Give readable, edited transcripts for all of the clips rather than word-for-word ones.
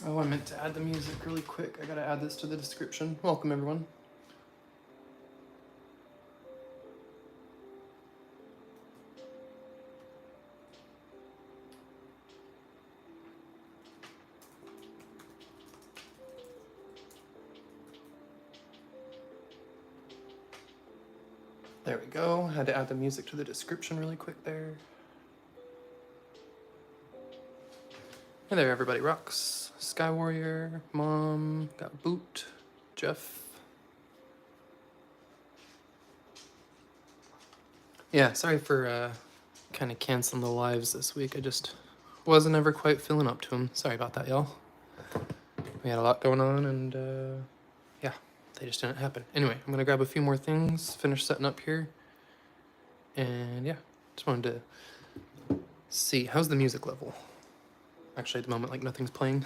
Oh, I meant to add the music really quick. I gotta add this to the description. Welcome, everyone. There we go. Had to add the music to the description really quick there. Hey there, everybody rocks. Sky Warrior, Mom, got Boot, Jeff. Yeah, sorry for kind of canceling the lives this week. I just wasn't ever quite feeling up to them. Sorry about that, y'all. We had a lot going on, and yeah, they just didn't happen. Anyway, I'm gonna grab a few more things, finish setting up here, and yeah, just wanted to see how's the music level. Actually, at the moment, like nothing's playing.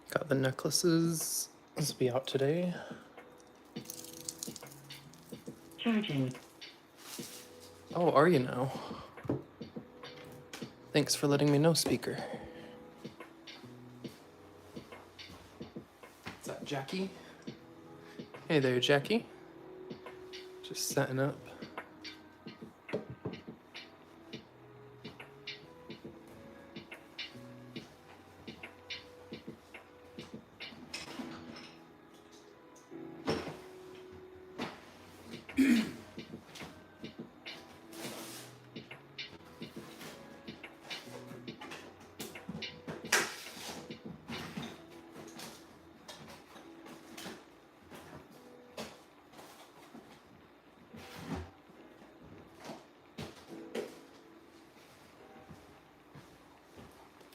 Got the necklaces. This will be out today. Charging. Oh, are you now? Thanks for letting me know, speaker. Is that Jackie? Hey there, Jackie. Just setting up.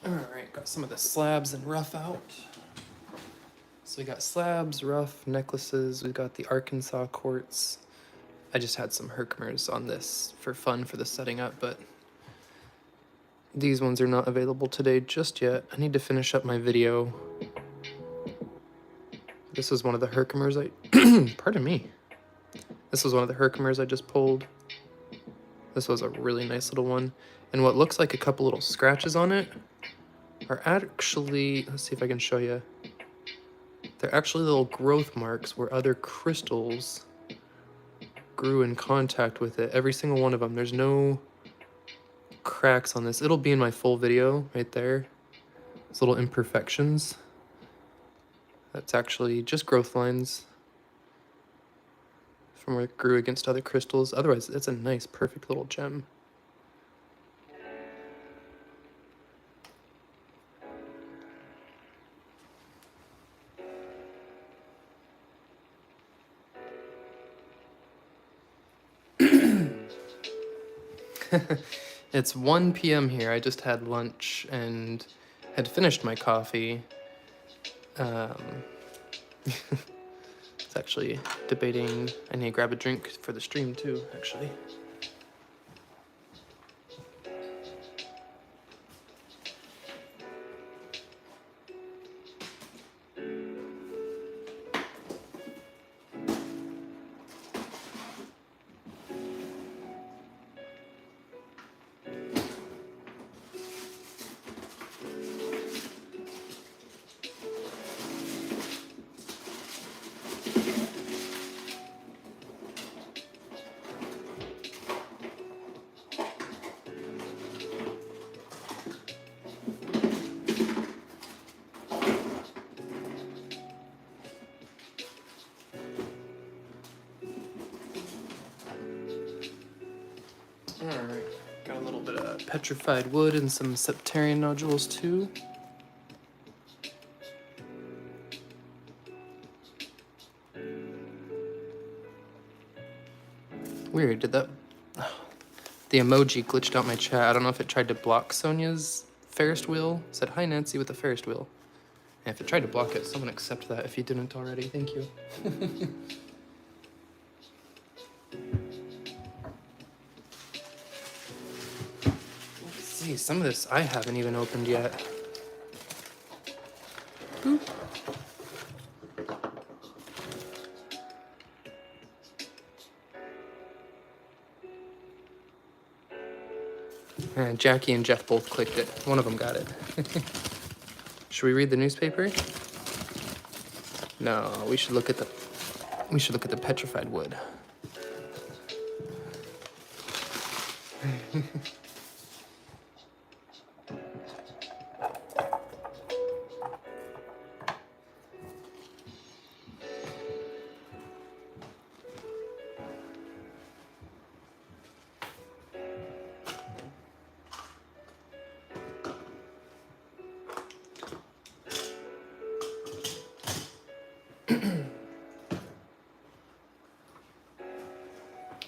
Alright, got some of the slabs and rough out. So we got slabs, rough, necklaces, we got the Arkansas quartz. I just had some Herkimers on this for fun for the setting up, but these ones are not available today just yet. I need to finish up my video. This was one of the Herkimers pardon me. This was one of the Herkimers I just pulled. This was a really nice little one. And what looks like a couple little scratches on it are actually, let's see if I can show you. They're actually little growth marks where other crystals grew in contact with it. Every single one of them. There's no cracks on this. It'll be in my full video right there. These little imperfections. That's actually just growth lines from where it grew against other crystals. Otherwise, it's a nice, perfect little gem. It's 1 p.m. here. I just had lunch and had finished my coffee. It's actually debating. I need to grab a drink for the stream too, actually. Alright, got a little bit of petrified wood and some septarian nodules too. Weird, did that... The emoji glitched out my chat. I don't know if it tried to block Sonia's Ferris wheel. It said, hi Nancy with the Ferris wheel. And if it tried to block it, someone accept that if you didn't already. Thank you. Let's see, some of this I haven't even opened yet. Boop. Jackie and Jeff both clicked it. One of them got it. Should we read the newspaper? No, we should look at the petrified wood.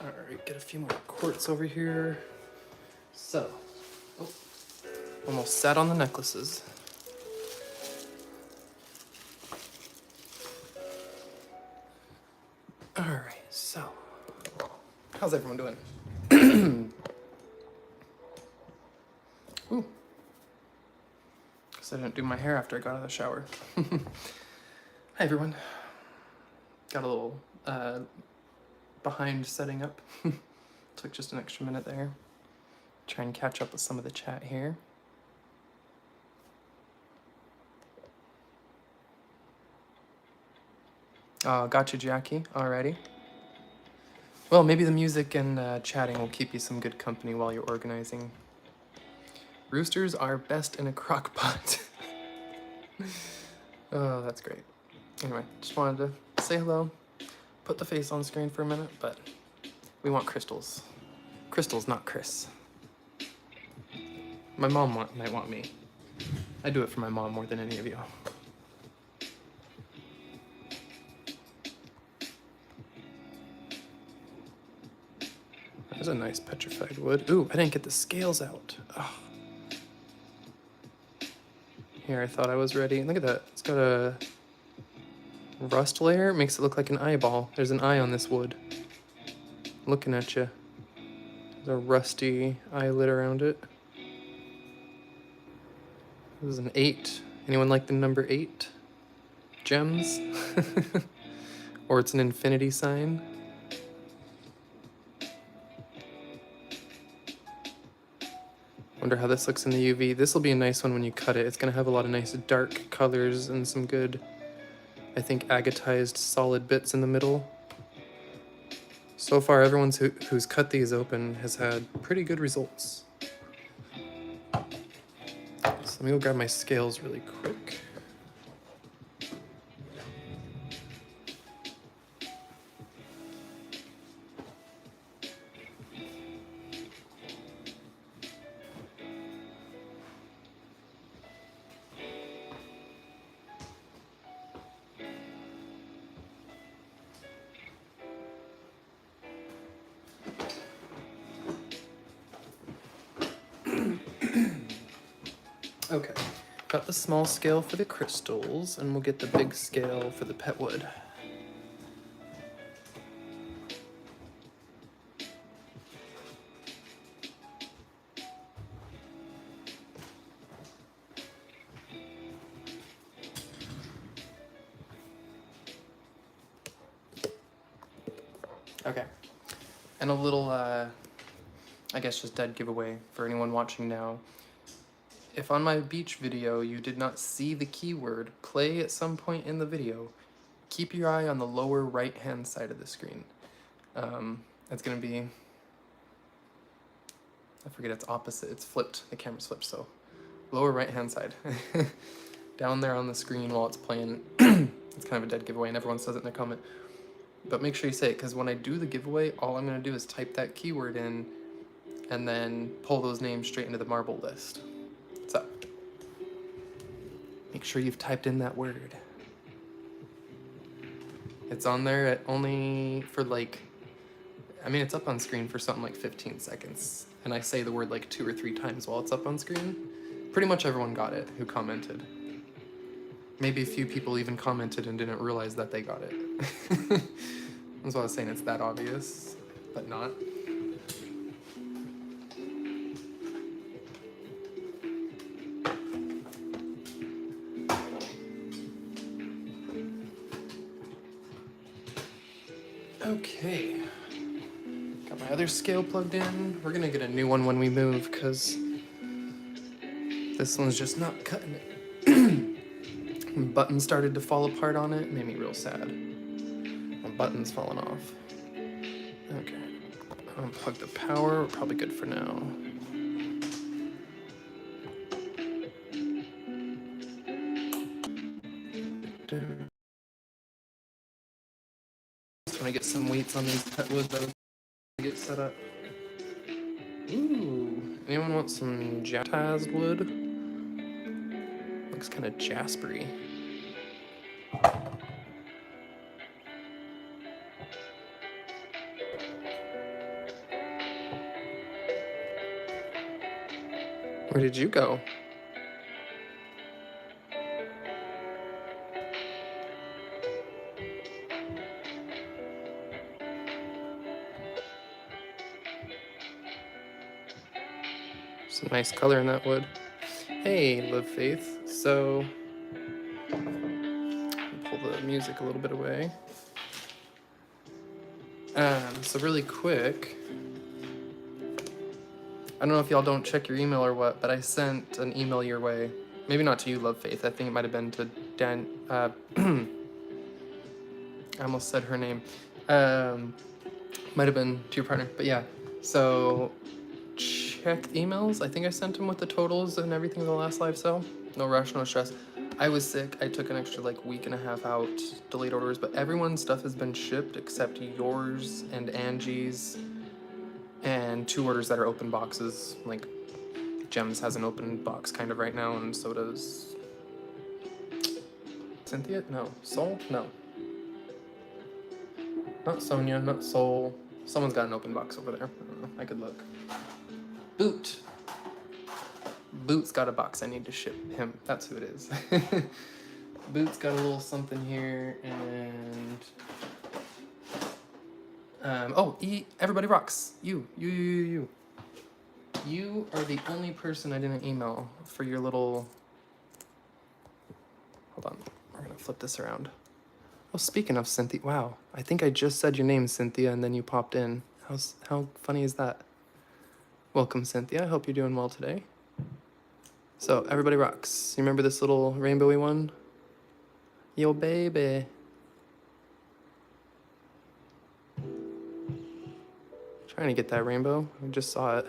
Alright, get a few more quartz over here. So, oh, almost sat on the necklaces. Alright, so, how's everyone doing? Ooh. Guess I didn't do my hair after I got out of the shower. Hi everyone. Got a little behind setting up. Took just an extra minute there. Try and catch up with some of the chat here. Gotcha, Jackie. Alrighty. Well, maybe the music and chatting will keep you some good company while you're organizing. Roosters are best in a crock pot. Oh, that's great. Anyway, just wanted to say hello, put the face on screen for a minute, but we want crystals. Crystals, not Chris. My mom might want me. I do it for my mom more than any of you. There's a nice petrified wood. Ooh, I didn't get the scales out. Oh. Here, I thought I was ready. Look at that. It's got a rust layer. It makes it look like an eyeball. There's an eye on this wood. Looking at you. There's a rusty eyelid around it. This is an 8. Anyone like the number 8? Gems? Or it's an infinity sign. Wonder how this looks in the UV. This will be a nice one when you cut it. It's going to have a lot of nice dark colors and some good, I think, agatized solid bits in the middle. So far, everyone who's cut these open has had pretty good results. So let me go grab my scales really quick. Okay, got the small scale for the crystals, and we'll get the big scale for the pet wood. Okay, and a little, I guess just dead giveaway for anyone watching now. If on my beach video you did not see the keyword play at some point in the video, keep your eye on the lower right hand side of the screen. It's gonna be, I forget it's opposite, it's flipped, the camera's flipped, so lower right hand side. Down there on the screen while it's playing. It's kind of a dead giveaway and everyone says it in their comment. But make sure you say it, because when I do the giveaway, all I'm gonna do is type that keyword in and then pull those names straight into the marble list. So, make sure you've typed in that word. It's on there at only for like, I mean, it's up on screen for something like 15 seconds. And I say the word like 2 or 3 times while it's up on screen. Pretty much everyone got it who commented. Maybe a few people even commented and didn't realize that they got it. That's why I was saying it's that obvious, but not. Okay. Got my other scale plugged in. We're gonna get a new one when we move, because this one's just not cutting it. Button started to fall apart on it. It made me real sad. My button's falling off. Okay. Unplug the power. We're probably good for now. Just want to get some weights on these cut wood that get set up. Ooh. Anyone want some Jataz wood? Looks kind of jaspery. Where did you go? Some nice color in that wood. Hey, Live Faith. So, pull the music a little bit away. So really quick, I don't know if y'all don't check your email or what, but I sent an email your way. Maybe not to you, Love Faith. I think it might have been to Dan. I almost said her name. Might have been to your partner, but yeah. So check the emails. I think I sent them with the totals and everything in the last live sale. No rush, no stress. I was sick. I took an extra week and a half out, delayed orders, but everyone's stuff has been shipped except yours and Angie's, and 2 orders that are open boxes. Like Gems has an open box kind of right now, and so does Cynthia? No. Soul? No. Not Sonia, not Soul. Someone's got an open box over there. I don't know. I could look. Boot. Boot's got a box I need to ship him. That's who it is. Boot's got a little something here, and everybody rocks. You are the only person I didn't email for your little. Hold on, we're gonna flip this around. Oh, speaking of Cynthia, wow, I think I just said your name, Cynthia, and then you popped in. How funny is that? Welcome, Cynthia. I hope you're doing well today. So, everybody rocks. You remember this little rainbowy one? Yo, baby. Trying to get that rainbow. I just saw it.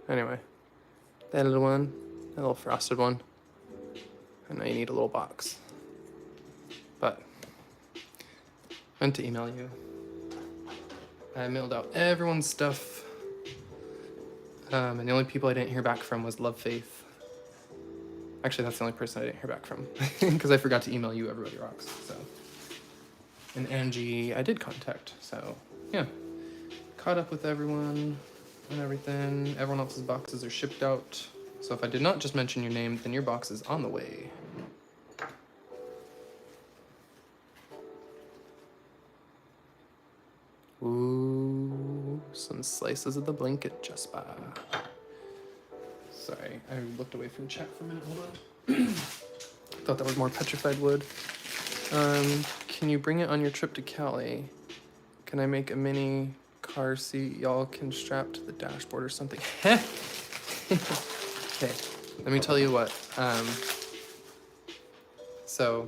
Anyway, that little one, that little frosted one. I know you need a little box. But, meant to email you. I mailed out everyone's stuff. And the only people I didn't hear back from was Love Faith. Actually, that's the only person I didn't hear back from. Because I forgot to email you, Everybody Rocks. So, and Angie, I did contact. So, yeah. Caught up with everyone and everything. Everyone else's boxes are shipped out. So if I did not just mention your name, then your box is on the way. Ooh, some slices of the blanket just by. Sorry, I looked away from chat for a minute. Hold on. Thought that was more petrified wood. Can you bring it on your trip to Cali? Can I make a mini car seat y'all can strap to the dashboard or something? Okay, let me tell you what. So,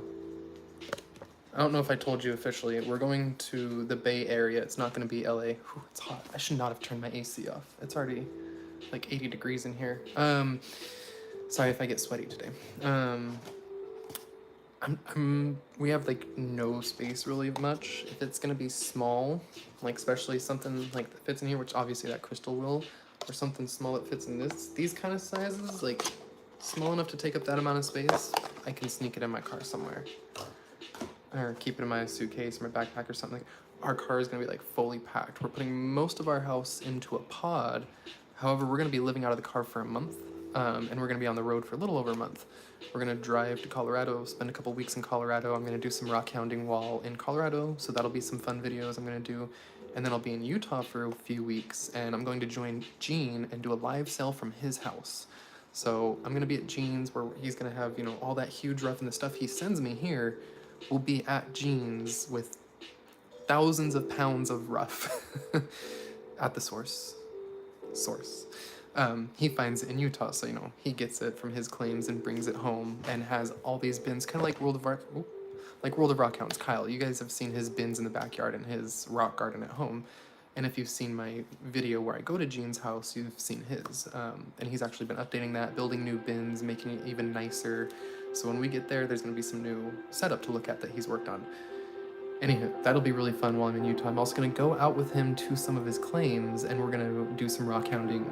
I don't know if I told you officially, we're going to the Bay Area. It's not going to be LA. Whew, it's hot. I should not have turned my AC off. It's already 80 degrees in here. Sorry if I get sweaty today. We have no space really much. If it's gonna be small, especially something that fits in here, which obviously that crystal will, or something small that fits in these kind of sizes, small enough to take up that amount of space, I can sneak it in my car somewhere. Or keep it in my suitcase or my backpack or something. Our car is gonna be fully packed. We're putting most of our house into a pod. However, we're gonna be living out of the car for a month. and we're going to be on the road for a little over a month. We're going to drive to Colorado, spend a couple weeks in Colorado. I'm going to do some rock hounding while in Colorado, so that'll be some fun videos I'm going to do. And then I'll be in Utah for a few weeks, and I'm going to join Gene and do a live sale from his house. So I'm going to be at Gene's, where he's going to have, you know, all that huge rough, and the stuff he sends me here will be at Gene's with thousands of pounds of rough at the source. He finds it in Utah, so, you know, he gets it from his claims and brings it home and has all these bins, kind of like World of Rockhounds. Kyle, you guys have seen his bins in the backyard and his rock garden at home. And if you've seen my video where I go to Gene's house, you've seen his. And he's actually been updating that, building new bins, making it even nicer. So when we get there, there's going to be some new setup to look at that he's worked on. Anywho, that'll be really fun while I'm in Utah. I'm also going to go out with him to some of his claims, and we're going to do some rock hounding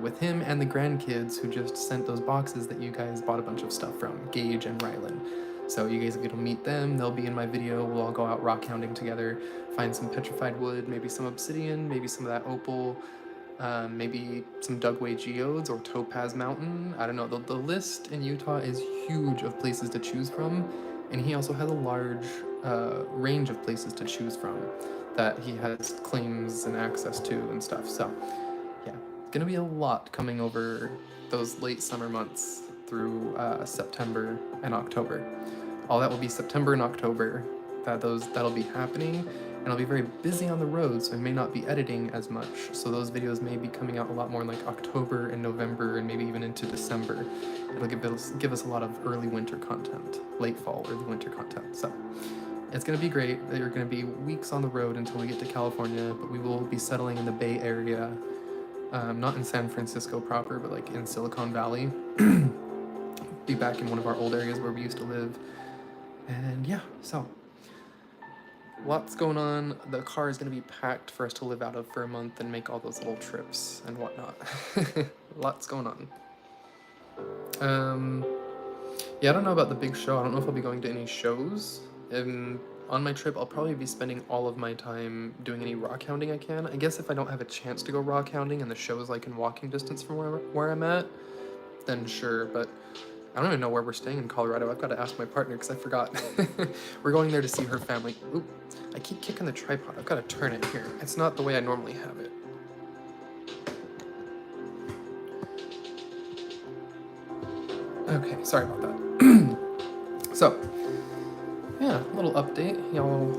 with him and the grandkids who just sent those boxes that you guys bought a bunch of stuff from, Gage and Rylan. So you guys get to meet them. They'll be in my video. We'll all go out rock hounding together, find some petrified wood, maybe some obsidian, maybe some of that opal, maybe some Dugway geodes or Topaz Mountain. I don't know. The list in Utah is huge of places to choose from, and he also has a large range of places to choose from that he has claims and access to and stuff. So yeah, gonna be a lot coming over those late summer months through September and October. All that will be September and October. That'll be happening, and I'll be very busy on the road, so I may not be editing as much. So those videos may be coming out a lot more in like October and November, and maybe even into December. It'll give us a lot of early winter content, late fall, early winter content. So it's gonna be great. There are gonna be weeks on the road until we get to California, but we will be settling in the Bay Area, not in San Francisco proper, but like in Silicon Valley. Be back in one of our old areas where we used to live. And yeah, so lots going on. The car is going to be packed for us to live out of for a month and make all those little trips and whatnot. Lots going on. Yeah, I don't know about the big show. I don't know if I'll be going to any shows. On my trip, I'll probably be spending all of my time doing any rock hounding I can. I guess if I don't have a chance to go rock hounding and the show is like in walking distance from where I'm at, then sure, but I don't even know where we're staying in Colorado. I've got to ask my partner because I forgot. We're going there to see her family. Oop, I keep kicking the tripod. I've got to turn it here. It's not the way I normally have it. Okay, sorry about that. So, yeah, little update. Y'all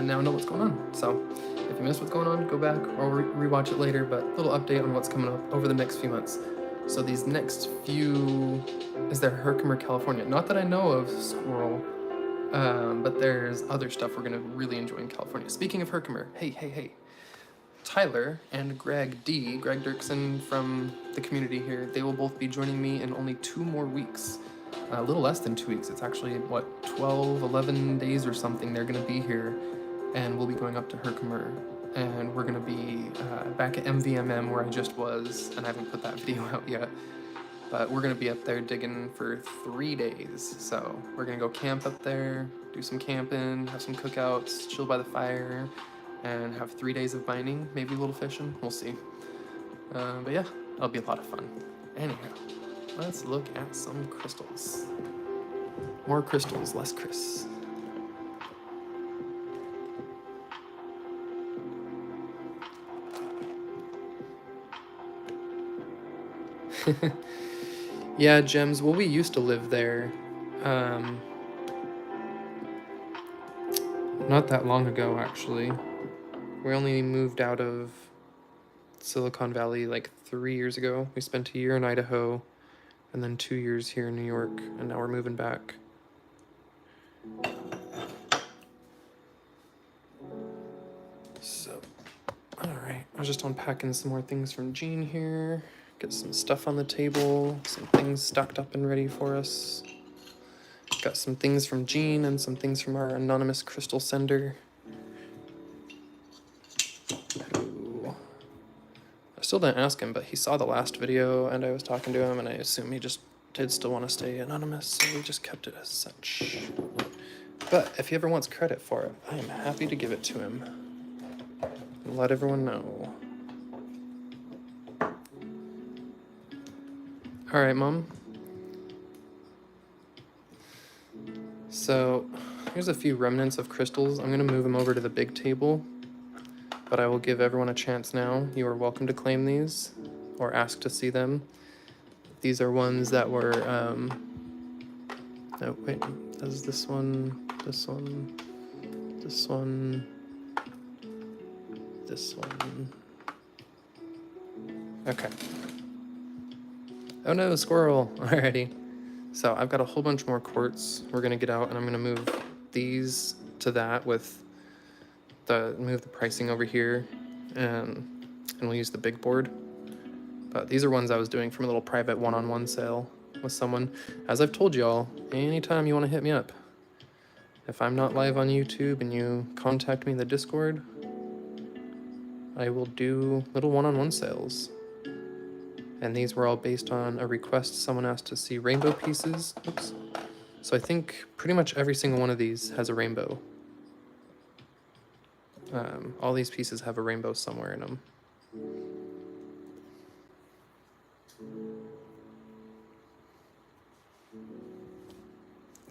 now know what's going on. So, if you missed what's going on, go back or rewatch it later, but little update on what's coming up over the next few months. So these next few, is there Herkimer, California? Not that I know of, Squirrel, but there's other stuff we're gonna really enjoy in California. Speaking of Herkimer, hey. Tyler and Greg Dirksen from the community here, they will both be joining me in only 2 more weeks. A little less than 2 weeks. It's actually, 12, 11 days or something they're gonna be here, and we'll be going up to Herkimer. And we're gonna be back at MVMM where I just was, and I haven't put that video out yet. But we're gonna be up there digging for 3 days. So we're gonna go camp up there, do some camping, have some cookouts, chill by the fire, and have 3 days of mining, maybe a little fishing, we'll see. But yeah, that'll be a lot of fun. Anyhow, let's look at some crystals. More crystals, less Chris. Yeah, Gems. Well, we used to live there. Not that long ago, actually. We only moved out of Silicon Valley like 3 years ago. We spent a year in Idaho, and then 2 years here in New York, and now we're moving back. So, alright. I was just unpacking some more things from Gene here. Get some stuff on the table, some things stocked up and ready for us. Got some things from Gene and some things from our anonymous crystal sender. Who I still didn't ask him, but he saw the last video and I was talking to him, and I assume he just did still want to stay anonymous, so we just kept it as such. But if he ever wants credit for it, I am happy to give it to him and let everyone know. All right, Mom. So here's a few remnants of crystals. I'm going to move them over to the big table, but I will give everyone a chance now. You are welcome to claim these or ask to see them. These are ones that were, no, wait, there's this one, this one, this one, this one. Okay. Oh no, squirrel. Alrighty. So I've got a whole bunch more quartz. We're gonna get out and I'm gonna move these to that with move the pricing over here, and we'll use the big board. But these are ones I was doing from a little private one-on-one sale with someone. As I've told y'all, anytime you want to hit me up, if I'm not live on YouTube and you contact me in the Discord, I will do little one-on-one sales. And these were all based on a request someone asked to see rainbow pieces. Oops. So I think pretty much every single one of these has a rainbow. All these pieces have a rainbow somewhere in them.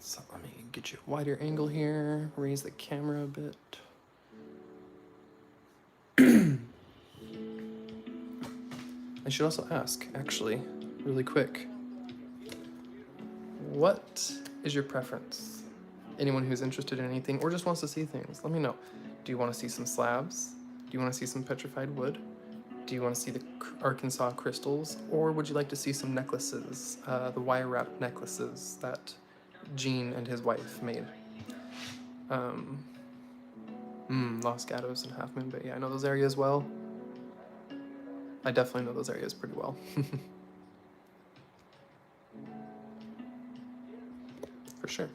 So let me get you a wider angle here, raise the camera a bit. I should also ask, actually, really quick, what is your preference? Anyone who's interested in anything or just wants to see things, let me know. Do you want to see some slabs? Do you want to see some petrified wood? Do you want to see the Arkansas crystals? Or would you like to see some necklaces, the wire wrap necklaces that Gene and his wife made? Los Gatos and Half Moon Bay. Yeah, I know those areas well. I definitely know those areas pretty well. For sure.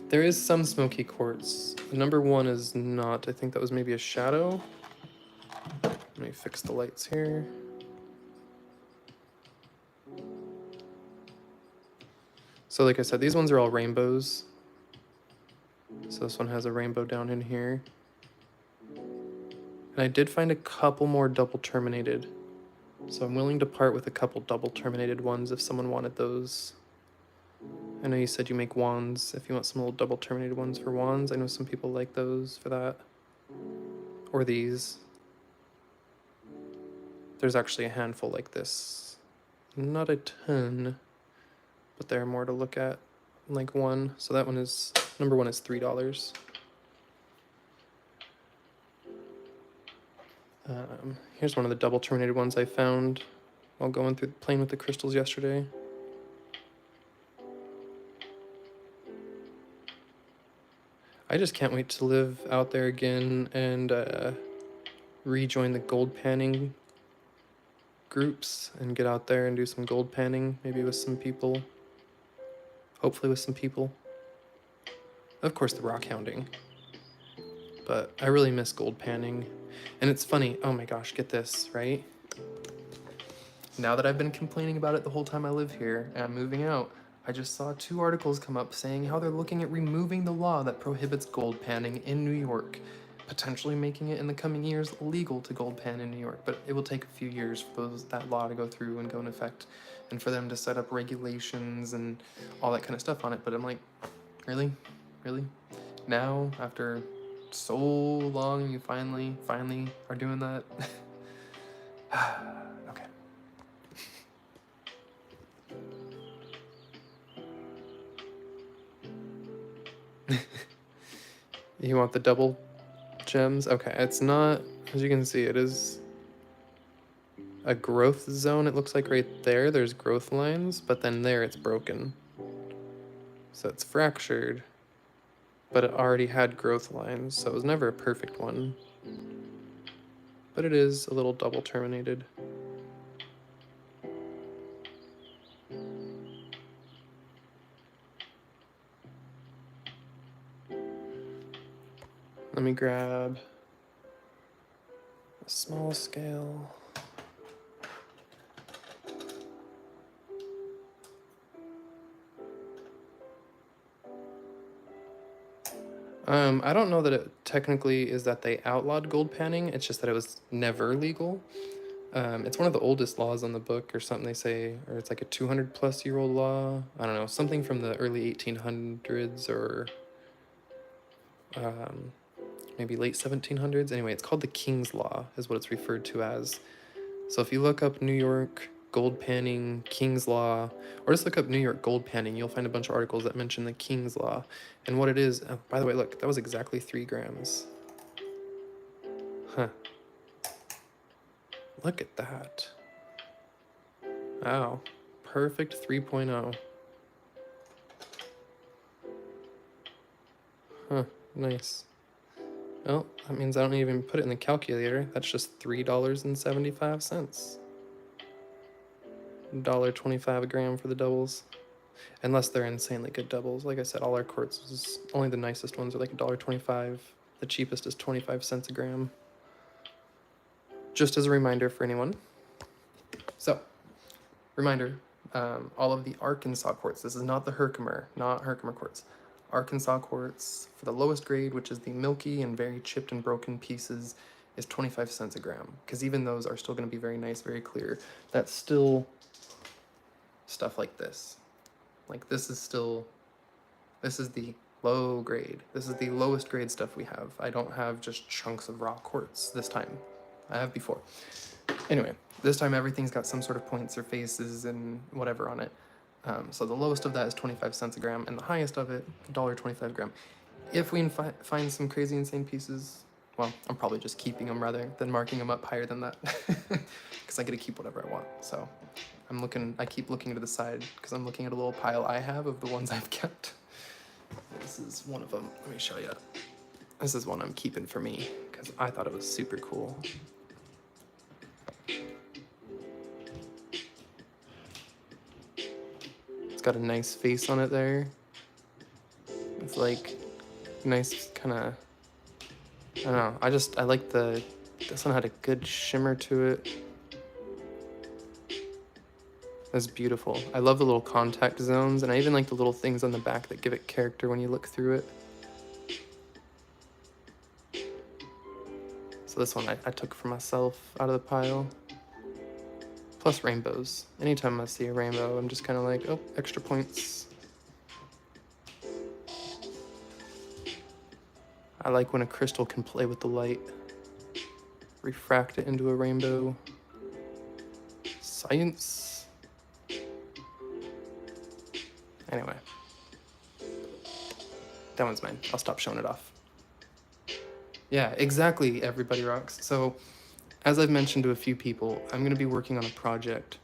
There is some smoky quartz. Number one is not. I think that was maybe a shadow. Let me fix the lights here. So like I said, these ones are all rainbows. So this one has a rainbow down in here. And I did find a couple more double terminated. So I'm willing to part with a couple double terminated ones if someone wanted those. I know you said you make wands. If you want some little double terminated ones for wands, I know some people like those for that. Or these. There's actually a handful like this. Not a ton, but there are more to look at. Like one. So that one is, number one is $3. Here's one of the double terminated ones I found while going through playing with the crystals yesterday. I just can't wait to live out there again and rejoin the gold panning groups and get out there and do some gold panning, maybe with some people. Hopefully with some people. Of course, the rockhounding. But I really miss gold panning. And it's funny, oh my gosh, get this, right? Now that I've been complaining about it the whole time I live here and I'm moving out, I just saw 2 articles come up saying how they're looking at removing the law that prohibits gold panning in New York, potentially making it in the coming years legal to gold pan in New York. But it will take a few years for that law to go through and go in effect and for them to set up regulations and all that kind of stuff on it. But I'm like, really? Really? Now, after so long, you finally are doing that? Okay. You want the double gems? Okay, it's not, as you can see, it is a growth zone. It looks like right there, there's growth lines, but then there it's broken. So it's fractured, but it already had growth lines, so it was never a perfect one. But it is a little double terminated. Let me grab a small scale. I don't know that it technically is that they outlawed gold panning. It's just that it was never legal. It's one of the oldest laws on the book or something they say, or it's like a 200-plus-year-old law. I don't know, something from the early 1800s or maybe late 1700s. Anyway, it's called the King's Law is what it's referred to as. So if you look up New York gold panning, King's Law, or just look up New York gold panning, you'll find a bunch of articles that mention the King's Law. And what it is, oh, by the way, look, that was exactly 3 grams. Huh. Look at that. Wow. Perfect 3.0. Huh, nice. Well, that means I don't even put it in the calculator. That's just $3.75. $1.25 a gram for the doubles. Unless they're insanely good doubles. Like I said, all our quartz is only the nicest ones are like $1.25. The cheapest is 25 cents a gram. Just as a reminder for anyone. So, reminder, all of the Arkansas quartz. This is not the Herkimer, not Herkimer quartz. Arkansas quartz for the lowest grade, which is the milky and very chipped and broken pieces, is 25 cents a gram. Because even those are still going to be very nice, very clear. That's still stuff like this. Like this is the low grade. This is the lowest grade stuff we have. I don't have just chunks of raw quartz this time. I have before. Anyway, this time everything's got some sort of points or faces and whatever on it. So the lowest of that is 25 cents a gram, and the highest of it, $1.25 a gram. If we find some crazy insane pieces, well, I'm probably just keeping them rather than marking them up higher than that, because I get to keep whatever I want. So I keep looking to the side because I'm looking at a little pile I have of the ones I've kept. This is one of them. Let me show you. This is one I'm keeping for me because I thought it was super cool. It's got a nice face on it there. It's like nice kind of, I don't know. I like this one had a good shimmer to it. That's beautiful. I love the little contact zones, and I even like the little things on the back that give it character when you look through it. So this one I took for myself out of the pile. Plus rainbows. Anytime I see a rainbow, I'm just kind of like, oh, extra points. I like when a crystal can play with the light. Refract it into a rainbow. Science. Anyway. That one's mine. I'll stop showing it off. Yeah, exactly, everybody rocks. So, as I've mentioned to a few people, I'm going to be working on a project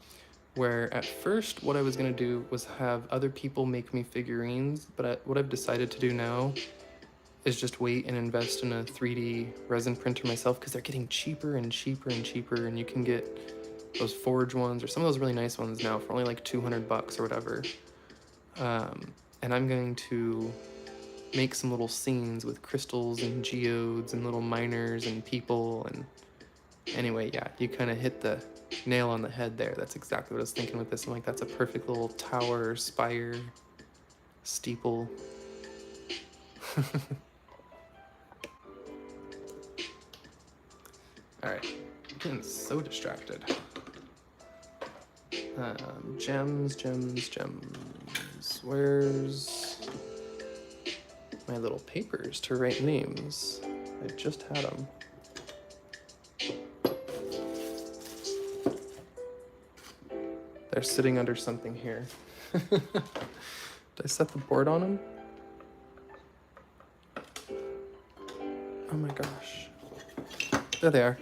where at first what I was going to do was have other people make me figurines, but what I've decided to do now is just wait and invest in a 3D resin printer myself because they're getting cheaper and cheaper and cheaper, and you can get those forge ones or some of those really nice ones now for only like $200 or whatever. And I'm going to make some little scenes with crystals and geodes and little miners and people. And anyway, yeah, you kind of hit the nail on the head there. That's exactly what I was thinking with this. I'm like, that's a perfect little tower, spire, steeple. All right, I'm getting so distracted. Gems. Where's my little papers to write names? I just had them. They're sitting under something here. Did I set the board on them? Oh my gosh. There they are.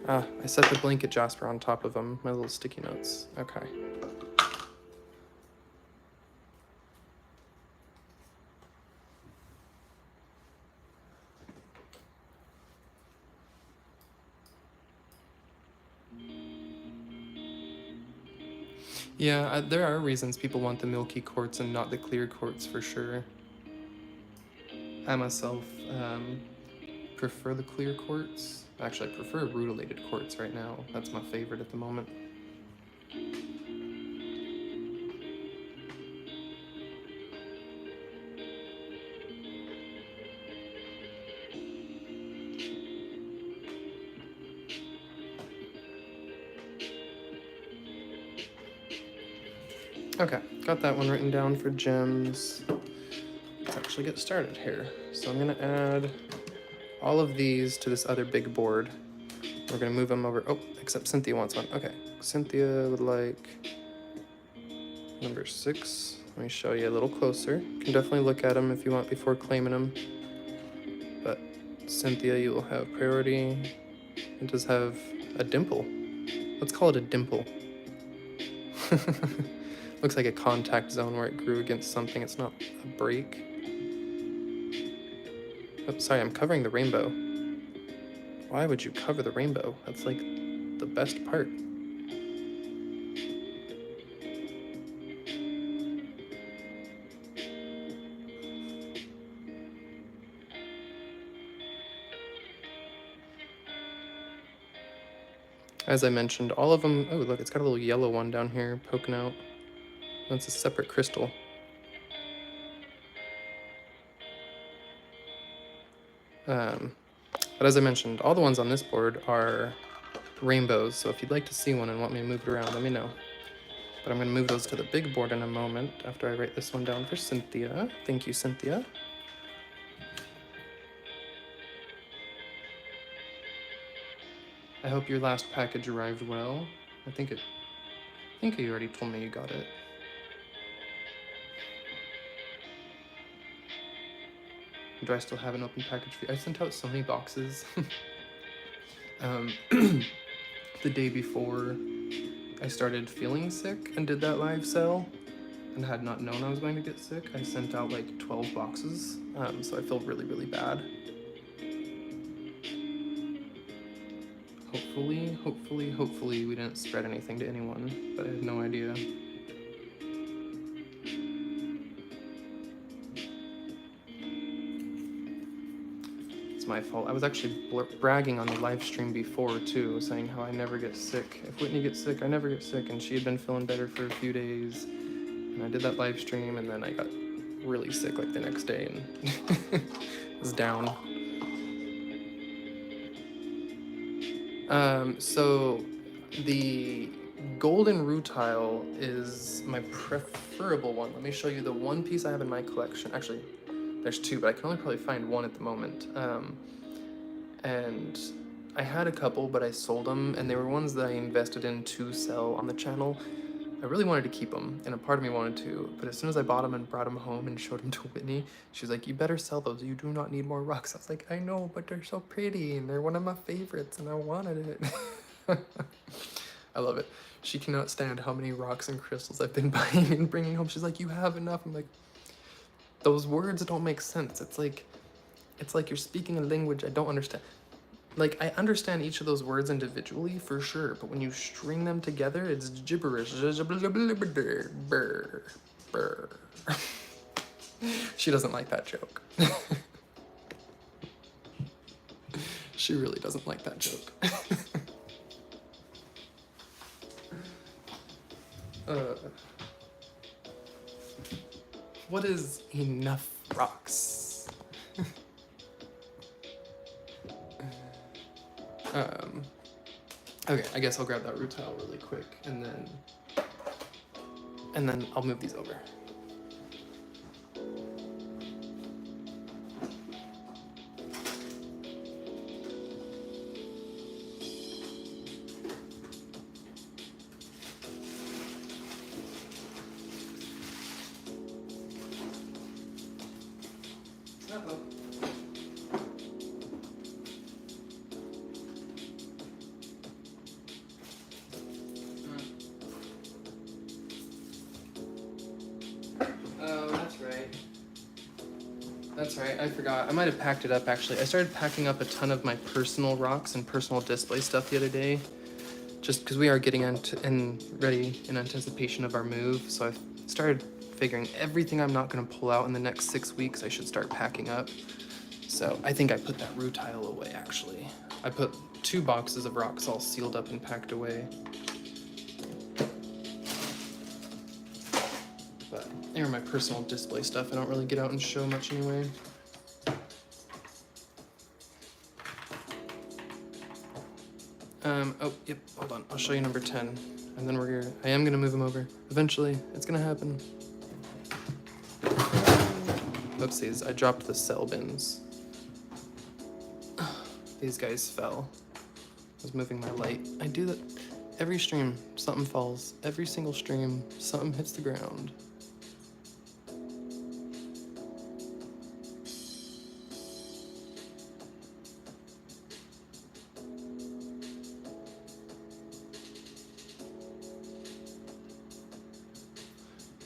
I set the blanket jasper on top of them, my little sticky notes. Okay. Yeah, there are reasons people want the milky quartz and not the clear quartz for sure. I myself prefer the clear quartz. Actually, I prefer rutilated quartz right now. That's my favorite at the moment. Okay, got that one written down for gems. Let's actually get started here. So I'm gonna add all of these to this other big board. We're gonna move them over. Oh, except Cynthia wants one. Okay, Cynthia would like number 6. Let me show you a little closer. You can definitely look at them if you want before claiming them. But Cynthia, you will have priority. It does have a dimple. Let's call it a dimple. Looks like a contact zone where it grew against something. It's not a break. Oh, sorry, I'm covering the rainbow. Why would you cover the rainbow? That's like the best part. As I mentioned, all of them. Oh, look, it's got a little yellow one down here poking out. That's a separate crystal. But as I mentioned, all the ones on this board are rainbows. So if you'd like to see one and want me to move it around, let me know. But I'm going to move those to the big board in a moment after I write this one down for Cynthia. Thank you, Cynthia. I hope your last package arrived well. I think you already told me you got it. Do I still have an open package for you? I sent out so many boxes. The day before I started feeling sick and did that live sell and had not known I was going to get sick, I sent out like 12 boxes. So I feel really, really bad. Hopefully we didn't spread anything to anyone, but I had no idea. It's my fault. I was actually bragging on the live stream before too, saying how I never get sick. If Whitney gets sick, I never get sick, and she had been feeling better for a few days. And I did that live stream, and then I got really sick like the next day and was down. So the golden rutile is my preferable one. Let me show you the one piece I have in my collection. Actually, there's 2, but I can only probably find 1 at the moment. And I had a couple, but I sold them, and they were ones that I invested in to sell on the channel. I really wanted to keep them, and a part of me wanted to, but as soon as I bought them and brought them home and showed them to Whitney, she was like, you better sell those, you do not need more rocks. I was like, I know, but they're so pretty, and they're one of my favorites, and I wanted it. I love it. She cannot stand how many rocks and crystals I've been buying and bringing home. She's like, you have enough. I'm like, those words don't make sense. It's like you're speaking a language I don't understand. Like, I understand each of those words individually, for sure, but when you string them together, it's gibberish. She doesn't like that joke. She really doesn't like that joke. What is enough rocks? Okay, I guess I'll grab that rutile really quick, and then I'll move these over. That's right, I forgot. I might have packed it up, actually. I started packing up a ton of my personal rocks and personal display stuff the other day, just because we are getting ready in anticipation of our move. So I've started figuring everything I'm not going to pull out in the next 6 weeks, I should start packing up. So I think I put that rutile away, actually. I put 2 boxes of rocks all sealed up and packed away. But they're my personal display stuff. I don't really get out and show much anyway. Oh, yep, hold on. I'll show you number 10. And then I am gonna move him over. Eventually, it's gonna happen. Oopsies, I dropped the cell bins. These guys fell. I was moving my light. I do that every stream, something falls. Every single stream, something hits the ground.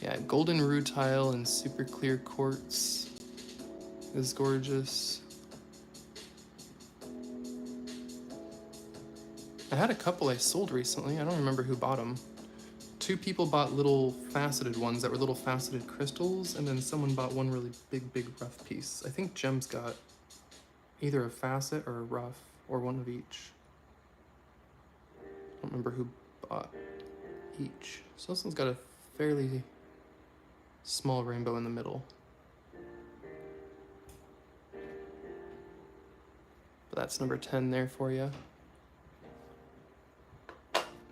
Yeah, golden rutile and super clear quartz is gorgeous. I had a couple I sold recently. I don't remember who bought them. 2 people bought little faceted ones that were little faceted crystals, and then someone bought one really big rough piece. I think Gem's got either a facet or a rough, or one of each. I don't remember who bought each. So this one's got a fairly small rainbow in the middle. But that's number 10 there for you.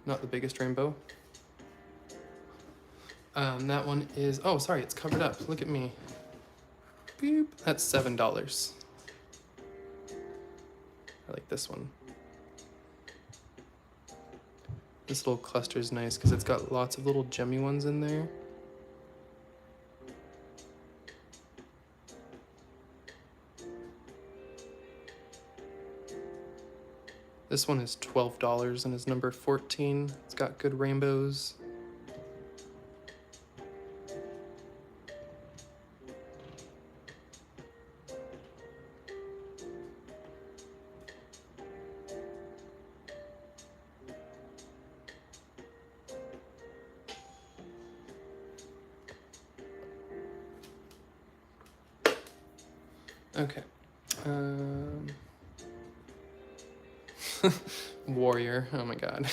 Not the biggest rainbow. That one is, oh, sorry, it's covered up. Look at me. Boop. That's $7. I like this one. This little cluster is nice because it's got lots of little gemmy ones in there. This one is $12 and is number 14. It's got good rainbows. Okay. Warrior. Oh my god.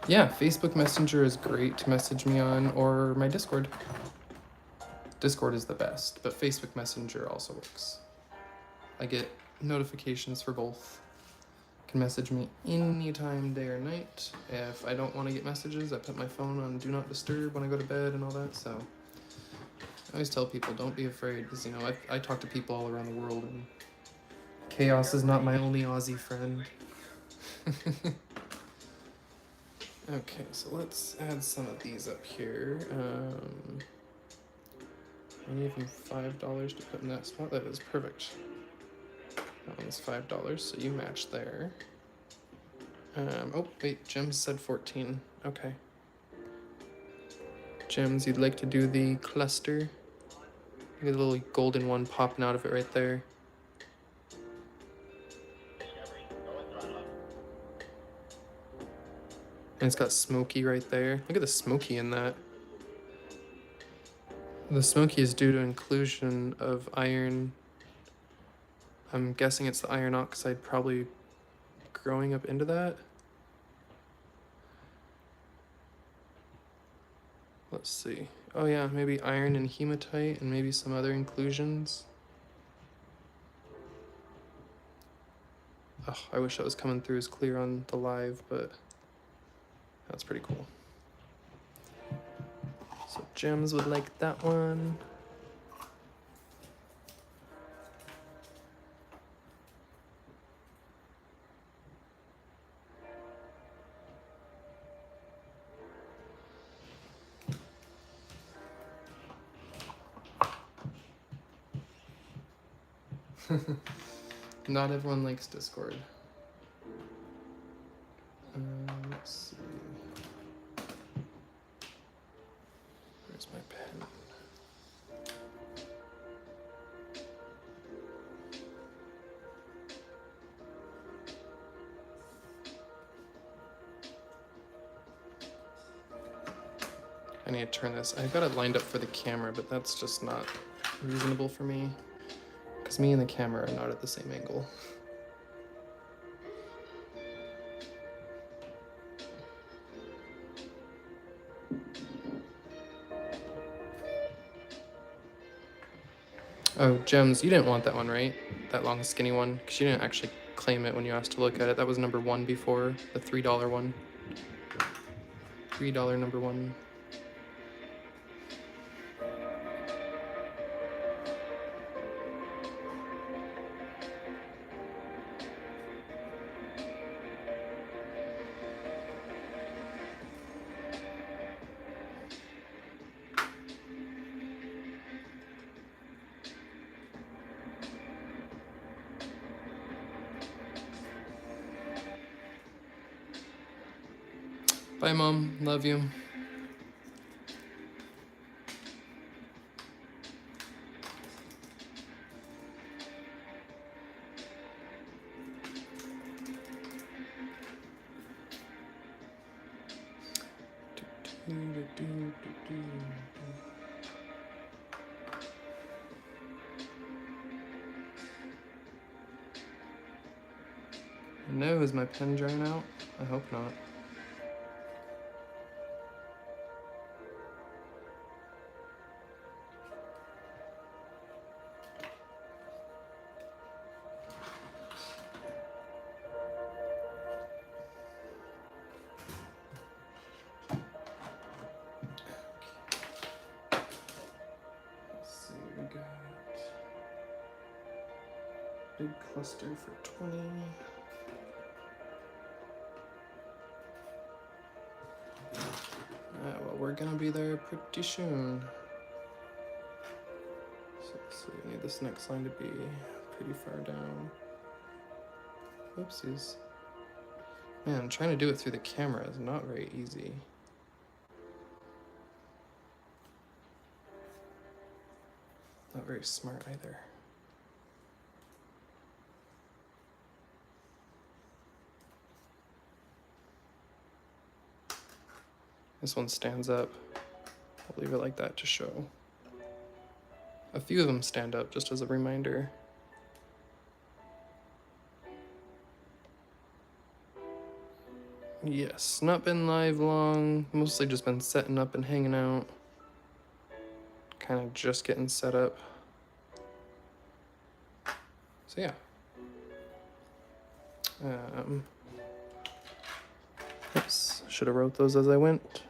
Yeah, Facebook Messenger is great to message me on, or my Discord. Discord is the best, but Facebook Messenger also works. I get notifications for both. You can message me anytime, day or night. If I don't want to get messages, I put my phone on Do Not Disturb when I go to bed and all that, so. I always tell people, don't be afraid, because, you know, I talk to people all around the world, and chaos is not my only Aussie friend. Okay, so let's add some of these up here. I give them $5 to put in that spot. That is perfect. That one's $5, so you match there. Oh, wait, Gems said 14. Okay. Gems, you'd like to do the cluster? Look at the little golden one popping out of it right there. And it's got smoky right there. Look at the smoky in that. The smoky is due to inclusion of iron. I'm guessing it's the iron oxide probably growing up into that. Let's see. Oh yeah, maybe iron and hematite and maybe some other inclusions. Oh, I wish that was coming through as clear on the live, but that's pretty cool. So Gems would like that one. Not everyone likes Discord. Let's see. Where's my pen? I need to turn this. I've got it lined up for the camera, but that's just not reasonable for me. Because me and the camera are not at the same angle. Oh, Gems, you didn't want that one, right? That long, skinny one? Because you didn't actually claim it when you asked to look at it. That was number 1 before, the $3 one. $3 number 1. Bye, Mom. Love you. No, is my pen drying out? I hope not. Let's see, we got big cluster for 20. Well, we're gonna be there pretty soon. So we need this next line to be pretty far down. Oopsies. Man, trying to do it through the camera is not very easy. Not very smart either. This one stands up. I'll leave it like that to show. A few of them stand up just as a reminder. Yes, not been live long, mostly just been setting up and hanging out. Kind of just getting set up. So yeah. Oops, should have wrote those as I went.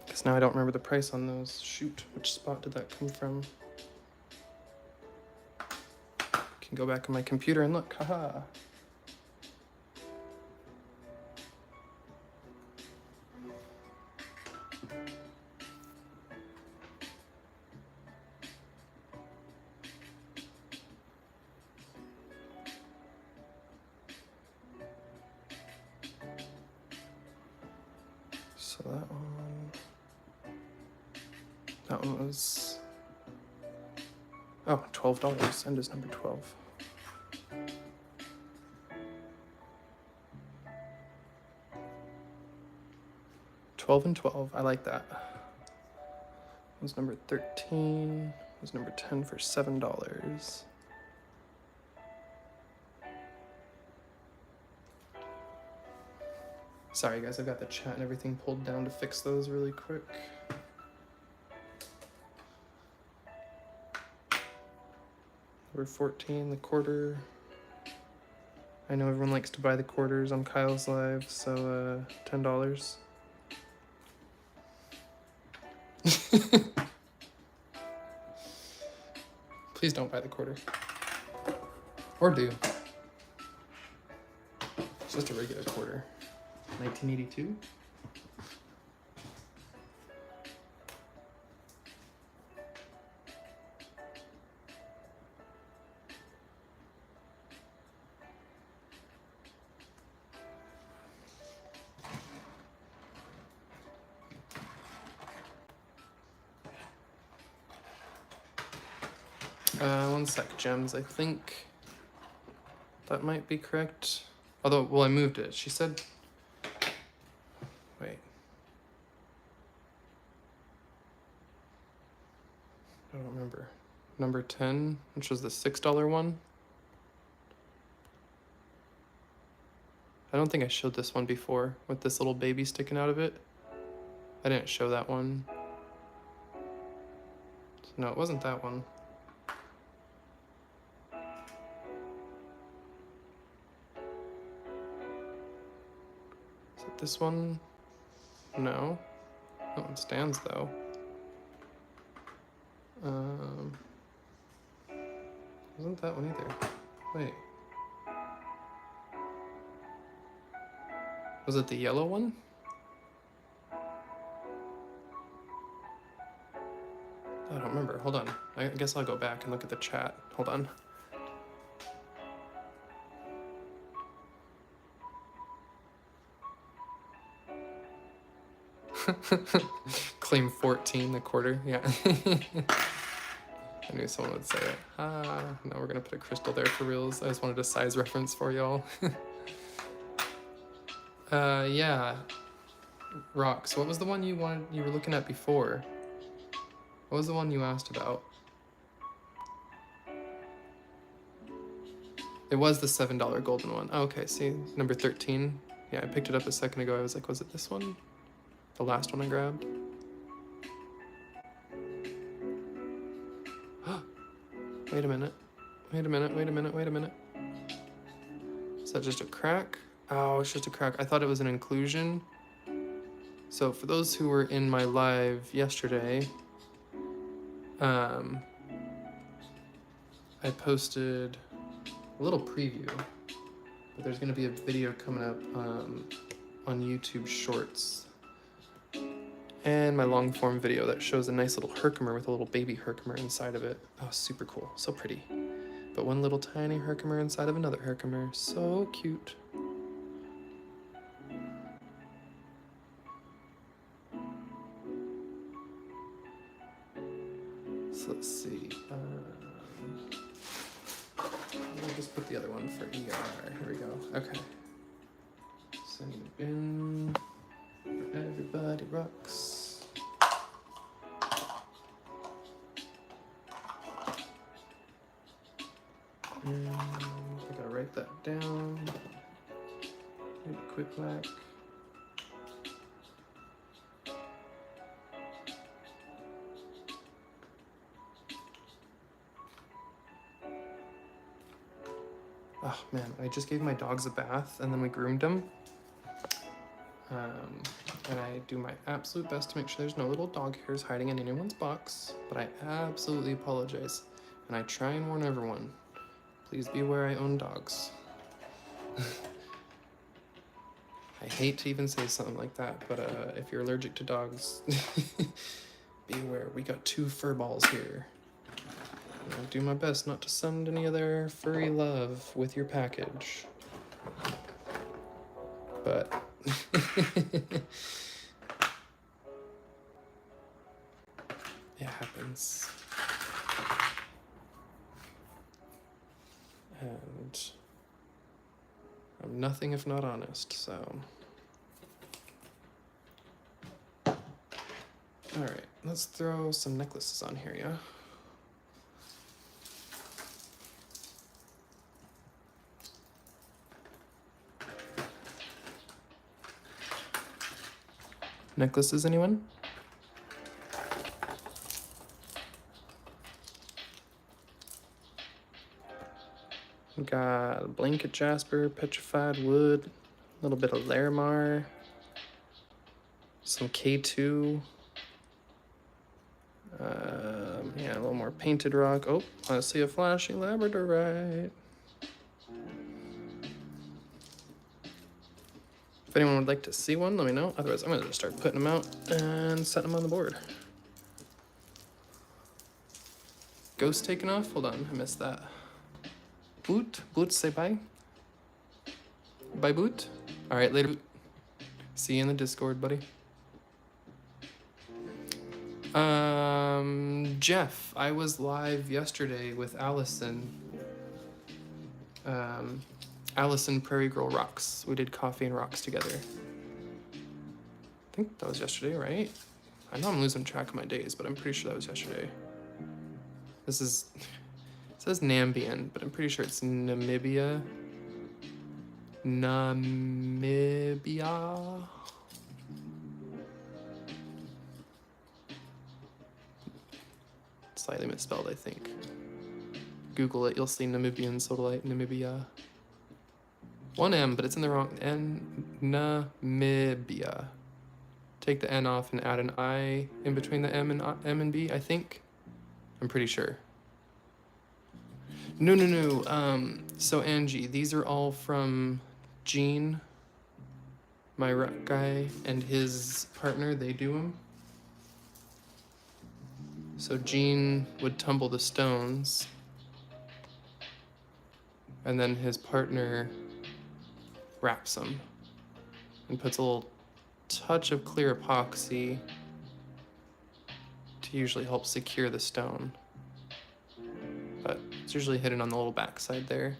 Because now I don't remember the price on those. Shoot, which spot did that come from? Can go back on my computer and look, haha. So that one was, oh, $12, and is number 12. $12 and $12, I like that. Was number 13, was number 10 for $7. Sorry guys, I've got the chat and everything pulled down to fix those really quick. Number 14, the quarter. I know everyone likes to buy the quarters on Kyle's live, so $10. Please don't buy the quarter. Or do. It's just a regular quarter. 1982? One sec, Gems. I think that might be correct. Although, well, I moved it. She said, wait. I don't remember. Number 10, which was the $6 one. I don't think I showed this one before with this little baby sticking out of it. I didn't show that one. So no, it wasn't that one. Is it this one? No. That one stands though. Wasn't that one either. Wait. Was it the yellow one? I don't remember. Hold on. I guess I'll go back and look at the chat. Hold on. Claim 14 a quarter. Yeah. I knew someone would say it. Now we're gonna put a crystal there for reals. I just wanted a size reference for y'all. Yeah. Rocks. What was the one you were looking at before? What was the one you asked about? It was the $7 golden one. Oh, okay, see, number 13. Yeah, I picked it up a second ago. I was like, was it this one? The last one I grabbed? Wait a minute. Wait a minute, wait a minute, wait a minute. Is that just a crack? Oh, it's just a crack. I thought it was an inclusion. So for those who were in my live yesterday, I posted a little preview, but there's gonna be a video coming up on YouTube Shorts and my long form video that shows a nice little Herkimer with a little baby Herkimer inside of it. Oh, super cool, so pretty. But one little tiny Herkimer inside of another Herkimer, so cute. So let's see. I'll just put the other one for ER. Here we go. Okay. Send it in. Everybody rocks. And I gotta write that down. Maybe quick lack. Oh man, I just gave my dogs a bath and then we groomed them. And I do my absolute best to make sure there's no little dog hairs hiding in anyone's box, but I absolutely apologize. And I try and warn everyone, please be aware I own dogs. I hate to even say something like that, but if you're allergic to dogs, be aware. We got 2 fur balls here. And I'll do my best not to send any of their furry love with your package. But it happens. And I'm nothing if not honest, so. All right, let's throw some necklaces on here, yeah? Necklaces, anyone? We got a blanket jasper, petrified wood, a little bit of Larimar, some K2, yeah, a little more painted rock. Oh, I see a flashing labradorite. If anyone would like to see one, let me know. Otherwise, I'm gonna just start putting them out and setting them on the board. Ghost taken off? Hold on, I missed that. Boot, say bye. Bye, Boot. All right, later. See you in the Discord, buddy. Jeff, I was live yesterday with Allison. Allison Prairie Girl Rocks. We did coffee and rocks together. I think that was yesterday, right? I know I'm losing track of my days, but I'm pretty sure that was yesterday. This is, it says Nambian, but I'm pretty sure it's Namibia. Namibia. Slightly misspelled, I think. Google it, you'll see Namibian sodalite, Namibia. One M, but it's in the wrong N. Namibia. Take the N off and add an I in between the M and B, I think. I'm pretty sure. No. So Angie, these are all from Gene, my rock guy, and his partner. They do them. So Gene would tumble the stones, and then his partner wraps them and puts a little touch of clear epoxy to usually help secure the stone. But it's usually hidden on the little backside there.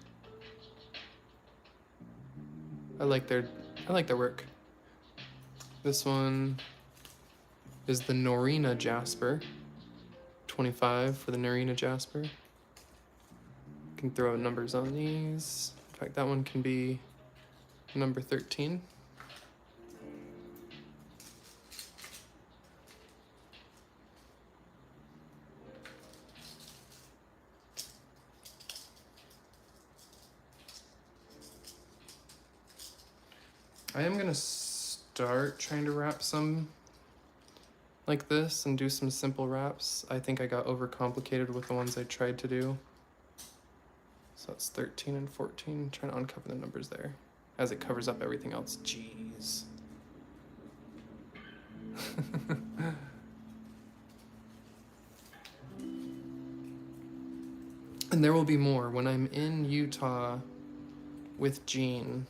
I like their work. This one is the Norina Jasper. 25 for the Norina Jasper. Can throw numbers on these. In fact, that one can be number 13. I am gonna start trying to wrap some like this and do some simple wraps. I think I got overcomplicated with the ones I tried to do. So that's 13 and 14. Trying to uncover the numbers there as it covers up everything else. Jeez. And there will be more when I'm in Utah with Gene.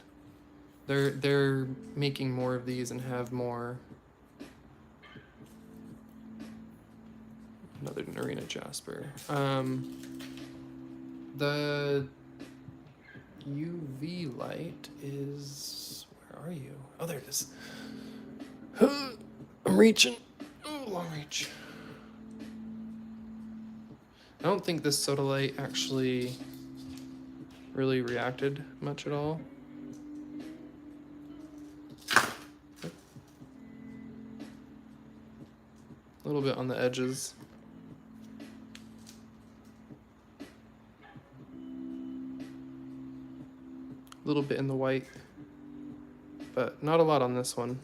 They're making more of these and have more. Another Norina Jasper. The UV light is, where are you? Oh, there it is. I'm reaching. Oh, long reach. I don't think this sodalite actually really reacted much at all. A little bit on the edges. A little bit in the white, but not a lot on this one.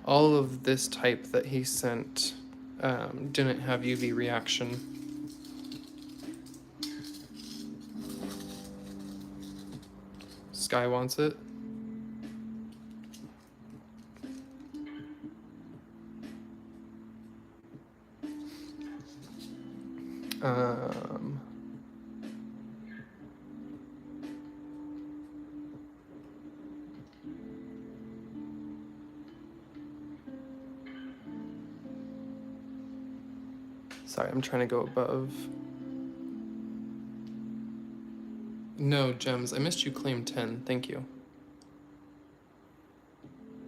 All of this type that he sent didn't have UV reaction. Sky wants it. Sorry, I'm trying to go above. No, Gems, I missed you claim 10. Thank you.